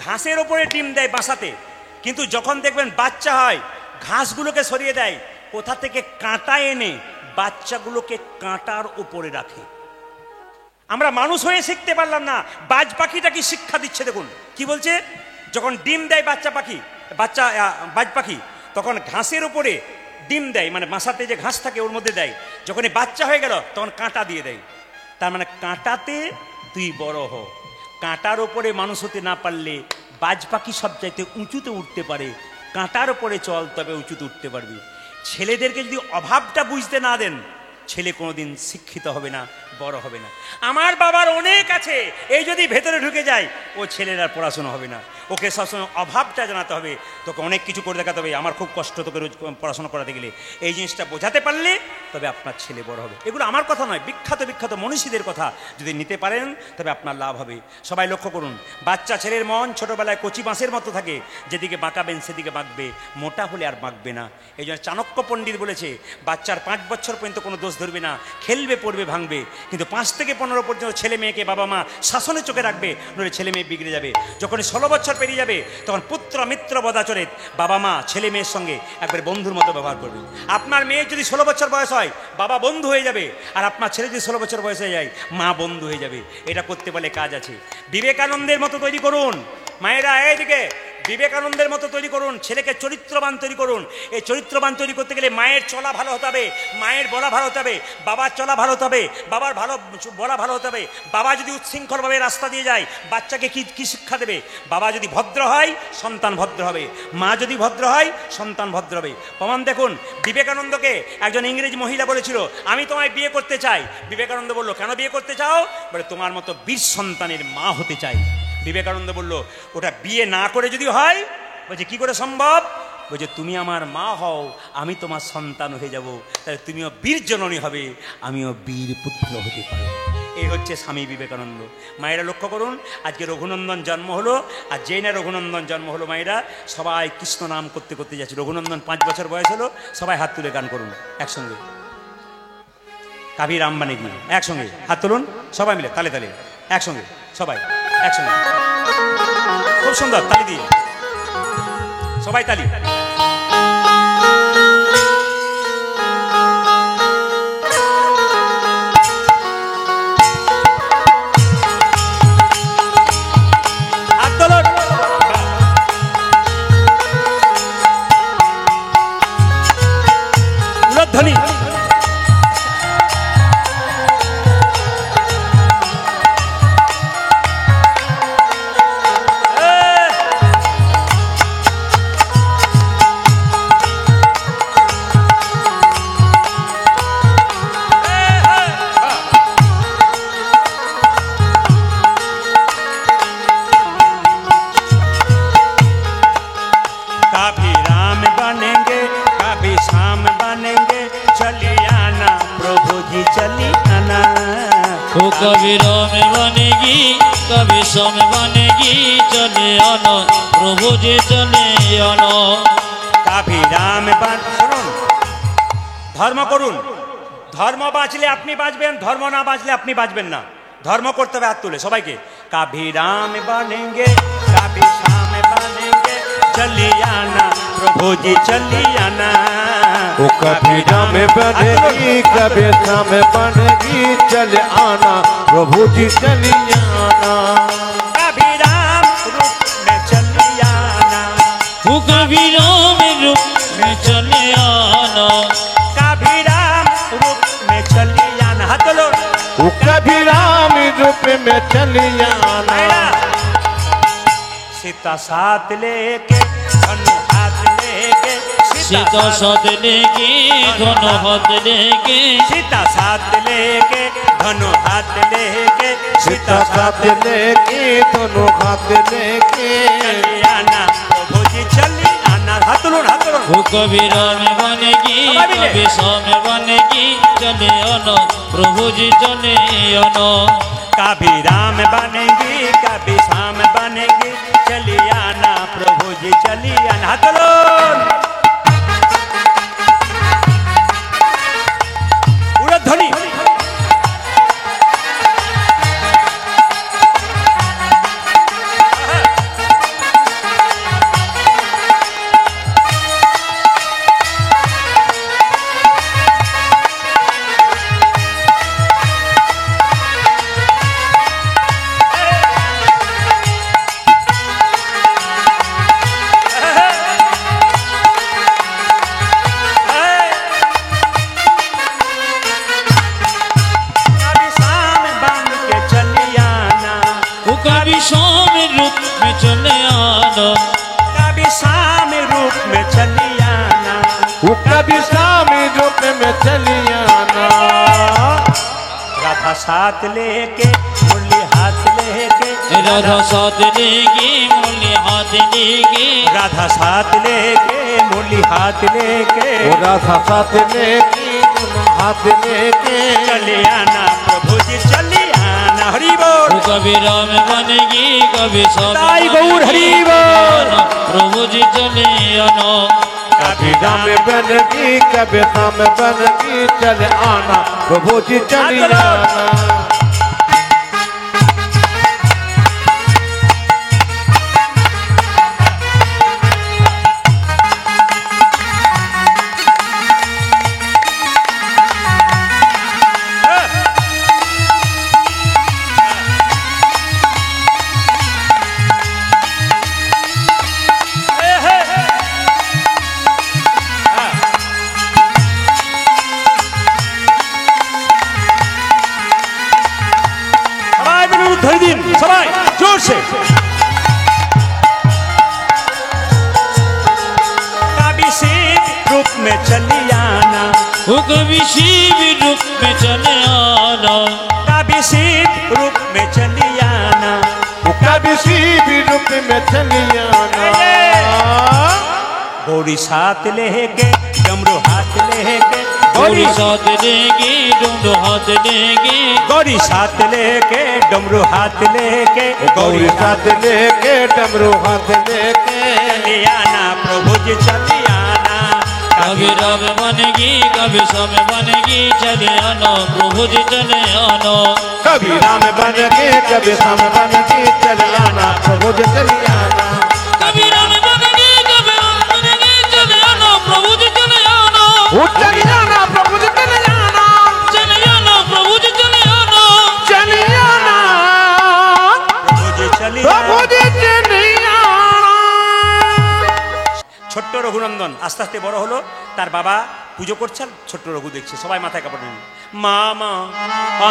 ঘাসের ওপরে ডিম দেয় বাসাতে, কিন্তু যখন দেখবেন বাচ্চা হয়, ঘাসগুলোকে সরিয়ে দেয়, কোথা থেকে কাঁটা এনে বাচ্চাগুলোকে কাঁটার উপরে রাখে। আমরা মানুষ হয়ে শিখতে পারলাম না, বাজ পাখিটা কি শিক্ষা দিচ্ছে দেখুন কি বলছে। যখন ডিম দেয় বাচ্চা পাখি, বাজ পাখি, তখন ঘাসের উপরে ডিম দেয়, মানে বাসাতে যে ঘাস থাকে ওর মধ্যে দেয়। যখন এই বাচ্চা হয়ে গেল তখন কাঁটা দিয়ে দেয়। তার মানে কাঁটাতে তুই বড় হ। কাঁটার ওপরে মানুষ হতে না পারলে বাজ পাখি সব চাইতে উঁচুতে উঠতে পারে, কাঁটার ওপরে চল তবে উঁচুতে উঠতে পারবি। ছেলেদেরকে যদি অভাবটা বুঝতে না দেন, ছেলে কোনোদিন শিক্ষিত হবে না, বড় হবে না। আমার বাবার অনেক আছে, এই যদি ভেতরে ঢুকে যায়, ও ছেলের আর পড়াশোনা হবে না। ওকে সবসময় অভাবটা জানাতে হবে, তোকে অনেক কিছু করে দেখাতে হবে, আমার খুব কষ্ট তোকে রোজ পড়াশোনা করাতে গেলে। এই জিনিসটা বোঝাতে পারলে তবে আপনার ছেলে বড় হবে। এগুলো আমার কথা নয়, বিখ্যাত বিখ্যাত মনীষীদের কথা। যদি নিতে পারেন তবে আপনার লাভ হবে। সবাই লক্ষ্য করুন, বাচ্চা ছেলের মন ছোটবেলায় কচি বাঁশের মতো থাকে, যেদিকে বাঁকাবেন সেদিকে বাঁকবে, মোটা হলে আর বাঁকবে না। এই জন্য চাণক্য পণ্ডিত বলেছে, বাচ্চার 5 বছর পর্যন্ত কোনো দোষ ধরবে না, খেলবে, পড়বে, ভাঙবে, কিন্তু 5 থেকে 15 পর্যন্ত ছেলে মেয়েকে বাবা মা শাসনের চোখে রাখবে, নইলে ছেলে মেয়ে বিগড়ে যাবে। যখন 16 বছর পেরিয়ে যাবে তখন পুত্র মিত্র বদাচরিত, বাবা মা ছেলে মেয়ের সঙ্গে একবার বন্ধুর মতো ব্যবহার করবে। আপনার মেয়ে যদি 16 বছর বয়স হয়, বাবা বন্ধু হয়ে যাবে, আর আপনার ছেলে যদি 16 বছর বয়স হয়ে যায়, মা বন্ধু হয়ে যাবে। এটা করতে পারলে কাজ আছে। বিবেকানন্দের মতো তৈরি করুন মায়েরা, এইদিকে বিবেকানন্দের মতো তৈরি করুন, ছেলেকে চরিত্রবান তৈরি করুন। এই চরিত্রবান তৈরি করতে গেলে মায়ের চলা ভালো হতে হবে, মায়ের বলা ভালো হতে হবে, বাবার চলা ভালো হতে হবে, বাবার বলা ভালো হতে হবে। বাবা যদি উচ্ছৃঙ্খলভাবে রাস্তা দিয়ে যায়, বাচ্চাকে কি শিক্ষা দেবে? বাবা যদি ভদ্র হয়, সন্তান ভদ্র হবে, মা যদি ভদ্র হয়, সন্তান ভদ্র হবে। প্রমাণ দেখুন, বিবেকানন্দকে একজন ইংরেজ মহিলা বলেছিল, আমি তোমায় বিয়ে করতে চাই। বিবেকানন্দ বলল, কেন বিয়ে করতে চাও? বলে, তোমার মতো 20 সন্তানের মা হতে চাই। বিবেকানন্দ বলল, ওটা বিয়ে না করে যদি হয়? বলছে, কি করে সম্ভব? বলছে, তুমি আমার মা হও, আমি তোমার সন্তান হয়ে যাব, তাহলে তুমিও বীর জননী হবে, আমিও বীর পুত্র হতে পারব। এই হচ্ছে স্বামী বিবেকানন্দ। মায়েরা লক্ষ্য করুন, আজকে রঘুনন্দন জন্ম হলো, আর যেই না রঘুনন্দন জন্ম হলো, মায়েরা সবাই কৃষ্ণ নাম করতে করতে যাচ্ছে। রঘুনন্দন 5 বছর বয়স হলো, সবাই হাত তুলে গান করুন একসঙ্গে। কাবির আম্বানি দিয়ে একসঙ্গে হাত তুলুন, সবাই মিলে তালে তালে একসঙ্গে, সবাই একসঙ্গে, খুব সুন্দর, তালি দিয়ে সবাই তালি। হাত ও কবি রমে বনেগি কবি সম বনেগি চলে আনো প্রভু যে চলে আনো কবি রাম বান শুনুন ধর্ম করুন ধর্ম বাঁচলে আপনি বাঁচবেন ধর্ম না বাঁচলে আপনি বাঁচবেন না ধর্ম করতে হবে হাত তুলে সবাইকে কবি রাম बनेंगे कभी शाम बनेंगे चली आना प्रभु जी चली आना वो कभी राम बनेगी कभी शाम बनेगी चले आना प्रभु जी चली आना कभी राम रूप में चली आना ও কবি রমে রূপ মে চলে আনো कभी राम रूप में चली आना हाथ लो वो कभी राम रूप में चली आना सीता साथ लेके धनु हाथ लेके सीता साथ लेके दोनों हाथ लेके सीता साथ लेके धनु हाथ लेके सीता साथ लेके दोनों हाथ लेके चली आना प्रभु जी चली आना हाथ लो ও কবি রমে বনেগি কবি সম বনেগি চলে আনো প্রভু যে চলে আনো कभी राम बनेगी कभी शाम बनेगी चली आना प्रभु जी चली आना हाथ लो पूरा ध्वनि कभी शाम बन के चली आना ও কবি সম রূপ মে চলে আনো कभी शाम रूप में चली आना वो कभी शाम रूप में चली आना राधा साथ लेके मुरली हाथ लेके রাধা সাথ লেগে মুলি হাত লেগে राधा साथ लेके मुरली हाथ लेके वो राधा साथ लेके दोनों हाथ लेके चले आना प्रभु जी चली आना हरि बोल ও কবি রমে বনেগি কবি সম ताई गौर हरि बोल প্রভু যে চলে আনো कभी राम बनेगी कभी शाम बनेगी चले आना प्रभु जी चली आना সবাই মিলে ধরে দিন সবাই জোরসে कभी सीत रूप में चली आना ও কবি শিব রূপ মে চলে আনো कभी सीत रूप में चली आना वो कभी शिव रूप में चली आना गौरी साथ लेके डमरू हाथ लेके गौरी साथ लेके डुंडू हाथ लेके गौरी साथ लेके डमरू हाथ लेके गौरी साथ लेके डमरू हाथ लेके चली आना प्रभु जी चली आना कभी राम बनेगी कभी सम बनेगी चले आनो प्रभु जी चले आनो कभी राम बनेगी कभी शाम बनेगी चले आना प्रभु जी चली आना कभी राम बनेगी कभी राम बनेगी चले आनो प्रभु जी चले आनो वो चली आना प्रभु जी चली आना चले आनो प्रभु जी चले आनो चली आना प्रभु जी चली प्रभु आना जी चली आना ছোট্ট রঘুনন্দন আস্তে আস্তে বড় হলো তার বাবা পুজো করছেন ছোট্ট রঘু দেখছে সবাই মাথায় কাপড় নিন মামা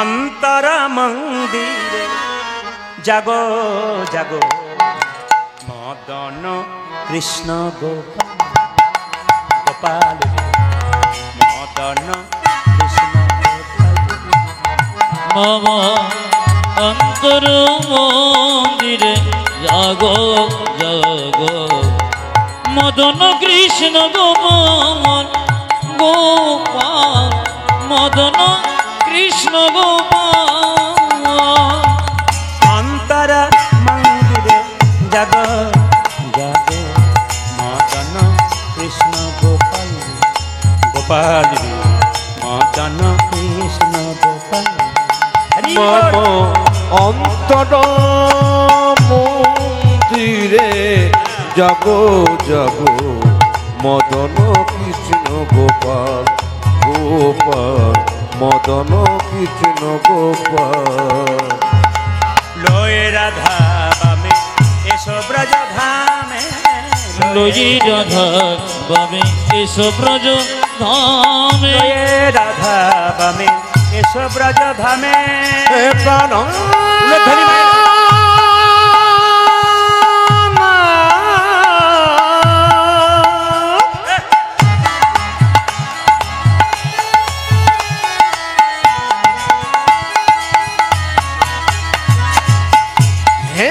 অন্তরা মন্দিরে জাগো জাগো মদন কৃষ্ণ গোপাল মদন কৃষ্ণ গোপাল মামা অন্তর মন্দিরে জাগো জাগো মদন কৃষ্ণ গোপাল গোপাল মদন কৃষ্ণ গোপাল অন্তর মন্দিরে জাগো জাগো মদন কৃষ্ণ গোপাল গোপাল মদন কৃষ্ণ গোপাল লয়ে রাধা বামে এসো ব্রজ ধামে লয়ে রাধা বামে এসো ব্রজ ধামে লয়ে রাধা বামে এসো ব্রজ ধামে হে প্রাণ উলধ্বনি মায়ের। হে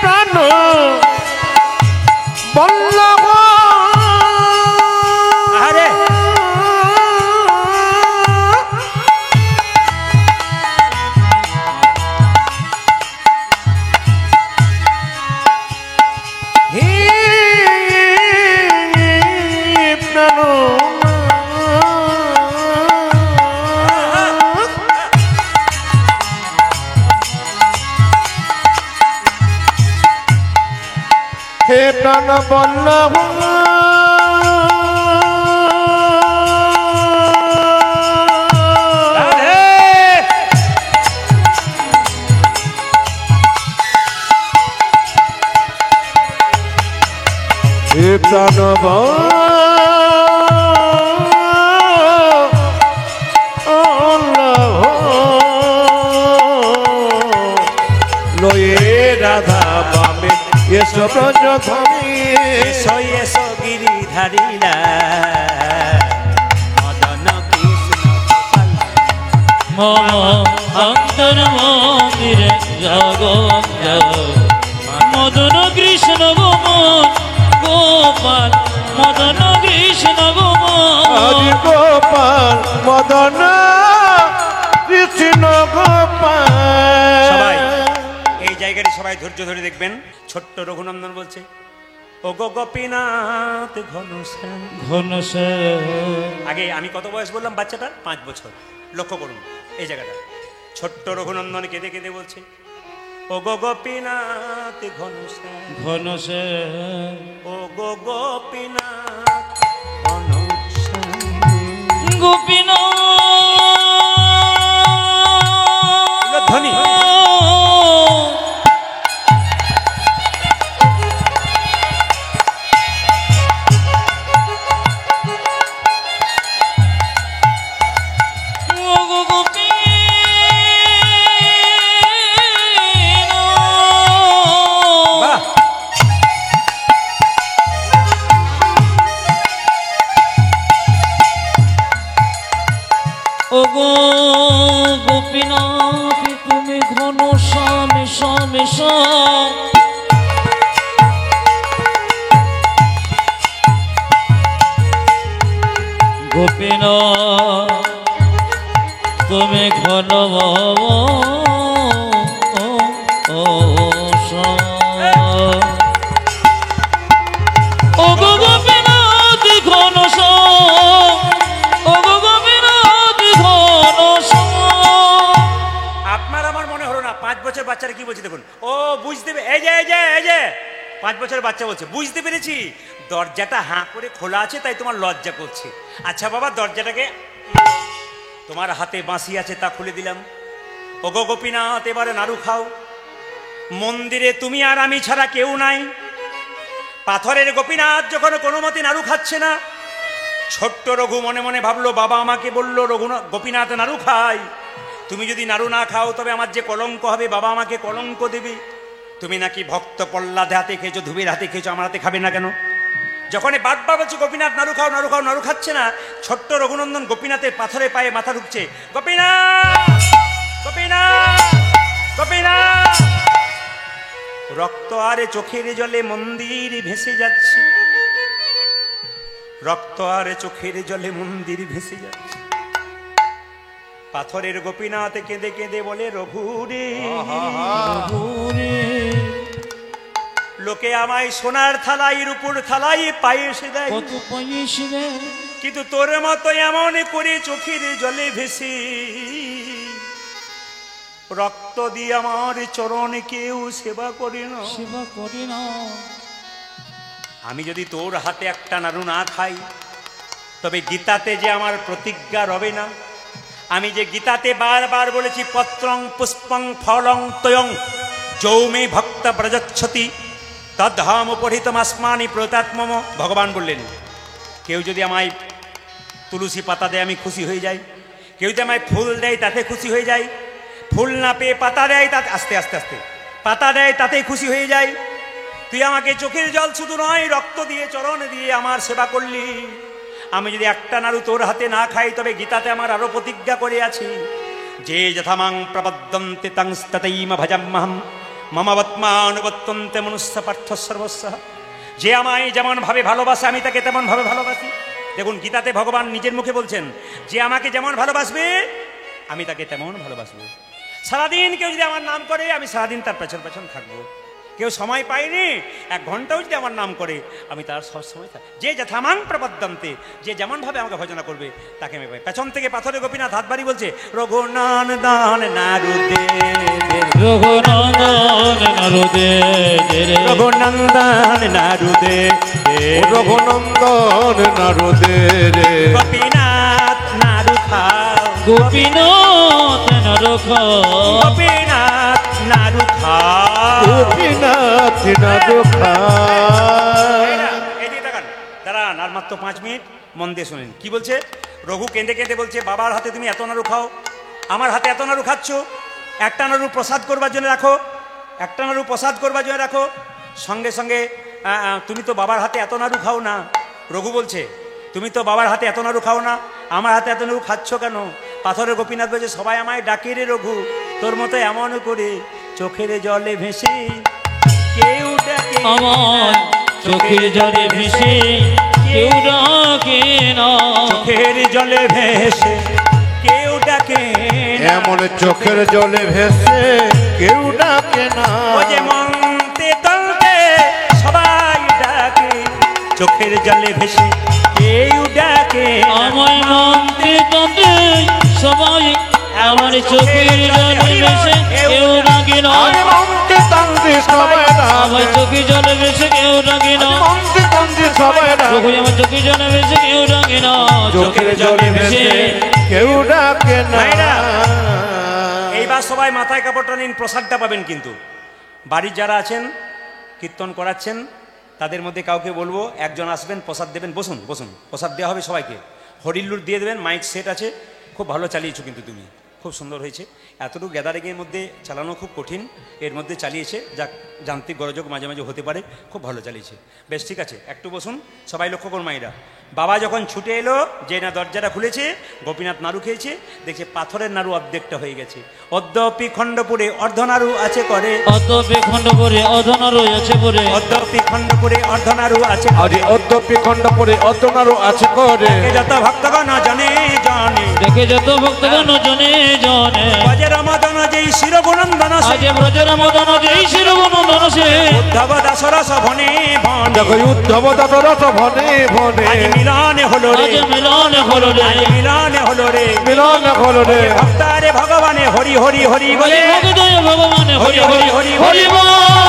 প্রাণ বল্লভ আরে হে প্রাণ হে প্রাণ বল্লভ রাধে হে প্রাণ লয়ে রাধা বামে এসো ব্রজ ধামে এসো এসো গিরিধারীরা মদন কৃষ্ণ গোপাল মম অন্তর মন্দিরে জাগো জাগো মদন কৃষ্ণ গোপাল মদন কৃষ্ণ হরি গোপাল মদন কৃষ্ণ সবাই গোপাল এই জায়গাটি সবাই ধৈর্য ধরে দেখবেন। ছোট্ট রঘুনন্দন বলছে ও গো গোপীনাথ ঘনশ্যাম। ঘনশ্যাম আগে আমি কত বয়স বললাম বাচ্চাটার? 5 বছর। লক্ষ্য করুন এই জায়গাটা। ছোট্ট রঘুনন্দন কেঁদে কেঁদে বলছে ও গো গোপীনাথ ঘনশ্যাম ঘনশ্যাম ও গো গোপীনাথ ঘনশ্যাম। ধ্বনি। বাহ ওগো গোপীনাথ তুমি ঘন শ্যামে শ্যামে শ্যাম গোপীনাথ তুমি ঘন ওগো গোপীনাথ ঘন শ্যাম ওগো গোপীনাথ ঘন শ্যাম। আপনার আমার মনে হলো না 5 বছর বাচ্চারা কি বলছে দেখুন। ও বুঝতে এই যে এই যে এই যে 5 বছরের বাচ্চা বলছে বুঝতে পেরেছি দরজাটা হাঁ করে খোলা আছে তাই তোমার লজ্জা করছে। আচ্ছা বাবা দরজাটাকে তোমার হাতে বাঁশি আছে তা খুলে দিলাম। ও গো গোপীনাথ এবারে নাড়ু খাও। মন্দিরে তুমি আর আমি ছাড়া কেউ নাই। পাথরের গোপীনাথ যখন কোনো মতে নাড়ু খাচ্ছে না, ছোট্ট রঘু মনে মনে ভাবলো বাবা আমাকে বললো গোপীনাথ নাড়ু খাই, তুমি যদি নাড়ু না খাও তবে আমার যে কলঙ্ক হবে, বাবা আমাকে কলঙ্ক দেবে। তুমি নাকি ভক্ত প্রহ্লাদ হাতে খেয়েছো, ধুবির হাতে খেয়েছো, আমার হাতে খাবে না কেন? যখন বারবার বলছে গোপীনাথ নাড়ু খাও নাড়ু খাও, নাড়ু খাচ্ছে না, ছোট্ট রঘুনন্দন গোপীনাথের পাথরে পায়ে মাথা ঢুকছে। গোপীনাথ গোপীনাথ গোপীনাথ। রক্ত আরে চোখের জলে মন্দির ভেসে যাচ্ছে, রক্ত আরে চোখের জলে মন্দির ভেসে যাচ্ছে। পাথরের গোপীনাথ কেঁদে কেঁদে বলে রঘুরে লোকে আমায় সোনার থালাই রূপুর থালাই পায়েসে দেয়, কত পায়েসে দেয়, কিন্তু তোর মতো এমন করে চোখের জলে ভেসে রক্ত দিয়ে আমার চরণে কেউ সেবা করে না। সেবা করি না। আমি যদি তোর হাতে একটা নাড়ু না খাই, তবে গীতাতে যে আমার প্রতিজ্ঞা রবে না। আমি যে গীতাতে বারবার বলেছি, পত্রং পুষ্পং ফলং তয়ং যৌমে ভক্ত ব্রজচ্ছতি তদ্ধাম পঠিতমাস্মানি প্রতাত্মম। ভগবান বললেন, কেউ যদি আমায় তুলসী পাতা দেয় আমি খুশি হয়ে যাই, কেউ যদি আমায় ফুল দেয় তাতে খুশি হয়ে যাই, ফুল না পেয়ে পাতা দেয় তাতে আস্তে আস্তে আস্তে পাতা দেয় তাতেই খুশি হয়ে যাই। তুই আমাকে চোখের জল শুধু নয়, রক্ত দিয়ে চরণ দিয়ে আমার সেবা করলি। আমি যদি একটা নাড়ু তোর হাতে না খাই, তবে গীতাতে আমার আরো প্রতিজ্ঞা করে আছি, যে যথামাং প্রবদ্যন্তে তংস্ততৈম ভজাম্যহম মমবৎমানুবর্তন্তে মনুষ্য পার্থ সর্বস্ব। যে আমায় যেমন ভাবে ভালোবাসে আমি তাকে তেমন ভাবে ভালোবাসি। দেখুন, গীতাতে ভগবান নিজের মুখে বলছেন, যে আমাকে যেমন ভালোবাসবে আমি তাকে তেমন ভালোবাসবো। সারাদিন কেউ যদি আমার নাম করে, আমি সারাদিন তার পেছন পেছন থাকবো। কেউ সময় পায়নি, 1 ঘন্টাও যদি আমার নাম করে, আমি তার সব সময় থাকবো। যে যথামাং প্রপদ্যন্তে, যে যেমন ভাবে আমাকে ভজনা করবে তাকে আমি পাই। পেছন থেকে পাথরে গোপীনাথ হাত বাড়ি বলছে, রঘুনন্দন নারুদে রঘুনন্দন নারদে রে, রঘুনন্দন নারুদে রঘুনন্দন নারদে রে, গোপীনাথ নারু খাও, গোপীনাথ নরখ, গোপীনাথ নারু খাও। গোপীনাথ নারু খায়। এদিকে তাকান, দাঁড়ান, আর মাত্র 5 মিনিট মন দিয়ে শুনেন কি বলছে। রঘু কেঁদে কেঁদে বলছে, বাবার হাতে তুমি এত নাড়ু খাও, আমার হাতে এত নাড়ু খাচ্ছ, একটা নাড়ু প্রসাদ করবার জন্য রাখো, একটা নাড়ু প্রসাদ করবার জন্য রাখো। সঙ্গে সঙ্গে তুমি তো বাবার হাতে এত নাড়ু খাও না। রঘু বলছে, তুমি তো বাবার হাতে এত নাড়ু খাও না, আমার হাতে এত নাড়ু খাচ্ছ কেন? পাথরের গোপীনাথ বলছে, সবাই আমায় ডাকে রে রঘু, তোর মতো এমন করে চোখের জলে ভেসে কেউ ডাকে আমার চোখের জলে ভেসে কেউ ডাকে না, চোখের জলে ভেসে কেউ ডাকে না। এমন চোখের জলে ভেসে কেউ ডাকে না। ও যে মন্তে তলতে সবাই ডাকে, চোখের জলে ভেসে কেউ ডাকে না। আমার মন্ত্রে তন্ত্রে সবাই, আমার চোখের জলে ভেসে কেউ ডাকে না, আমি মন্ত্রে তন্ত্রে সবাই ডাকে, আমার চোখের জলে ভেসে কেউ ডাকে না, মন্ত্রে তন্ত্রে সবাই ডাকে, আমার চোখের জলে ভেসে কেউ ডাকে না, চোখের জলে ভেসে কেউ ডাকে না। ভাইরা, এইবার সবাই মাথায় কাপড়টা নিন, প্রসাদটা পাবেন। কিন্তু বাড়ির যারা আছেন কীর্তন করাচ্ছেন, তাদের মধ্যে কাউকে বলবো, একজন আসবেন, প্রসাদ দেবেন। বসুন বসুন, প্রসাদ দেওয়া হবে সবাইকে। হরিল্লুর দিয়ে দেবেন, মাইক সেট আছে। খুব ভালো চালিয়েছো কিন্তু তুমি, খুব সুন্দর হয়েছে। এতটুকু গ্যাদারিংয়ের মধ্যে চালানো খুব কঠিন, এর মধ্যে চালিয়েছে। যাক, যান্ত্রিক গোলযোগ মাঝে মাঝে হতে পারে, খুব ভালো চালিয়েছে। বেশ, ঠিক আছে, একটু বসুন সবাই। লক্ষ্য করুন মাইরা, বাবা যখন ছুটে এলো, যে না দরজাটা খুলেছে, গোপীনাথ নাড়ু খেয়েছে, দেখছে পাথরের নাড়ু অর্ধেকটা হয়ে গেছে। অদ্যপি খণ্ডপুরে অর্ধনাড়ু আছে করে, অতপে খণ্ডপুরে অধনারু আছে পরে, অদ্যপি খণ্ডপুরে অর্ধনাড়ু আছে আরে অদ্যপি খণ্ডপুরে অতনারও আছে করে, যত ভক্তগণ জনে জনে দেখে যত ভক্তগণ জনে জনে, বজের মদন যেই শিরগুনন্দন আজ ব্রজের মদন যেই শিরবনন্দন সে, উদ্ধব দাসরস ভনে ভনে দেখো উদ্ধব দাসরস ভনে ভনে, আজ মিলন হলো রে, আজ মিলন হলো রে, আজ মিলন হলো রে, মিলন হলো রে, ভক্তারে ভগবানে হরি হরি হরি বলে, ভগদয় ভগবান হরি হরি হরি বল।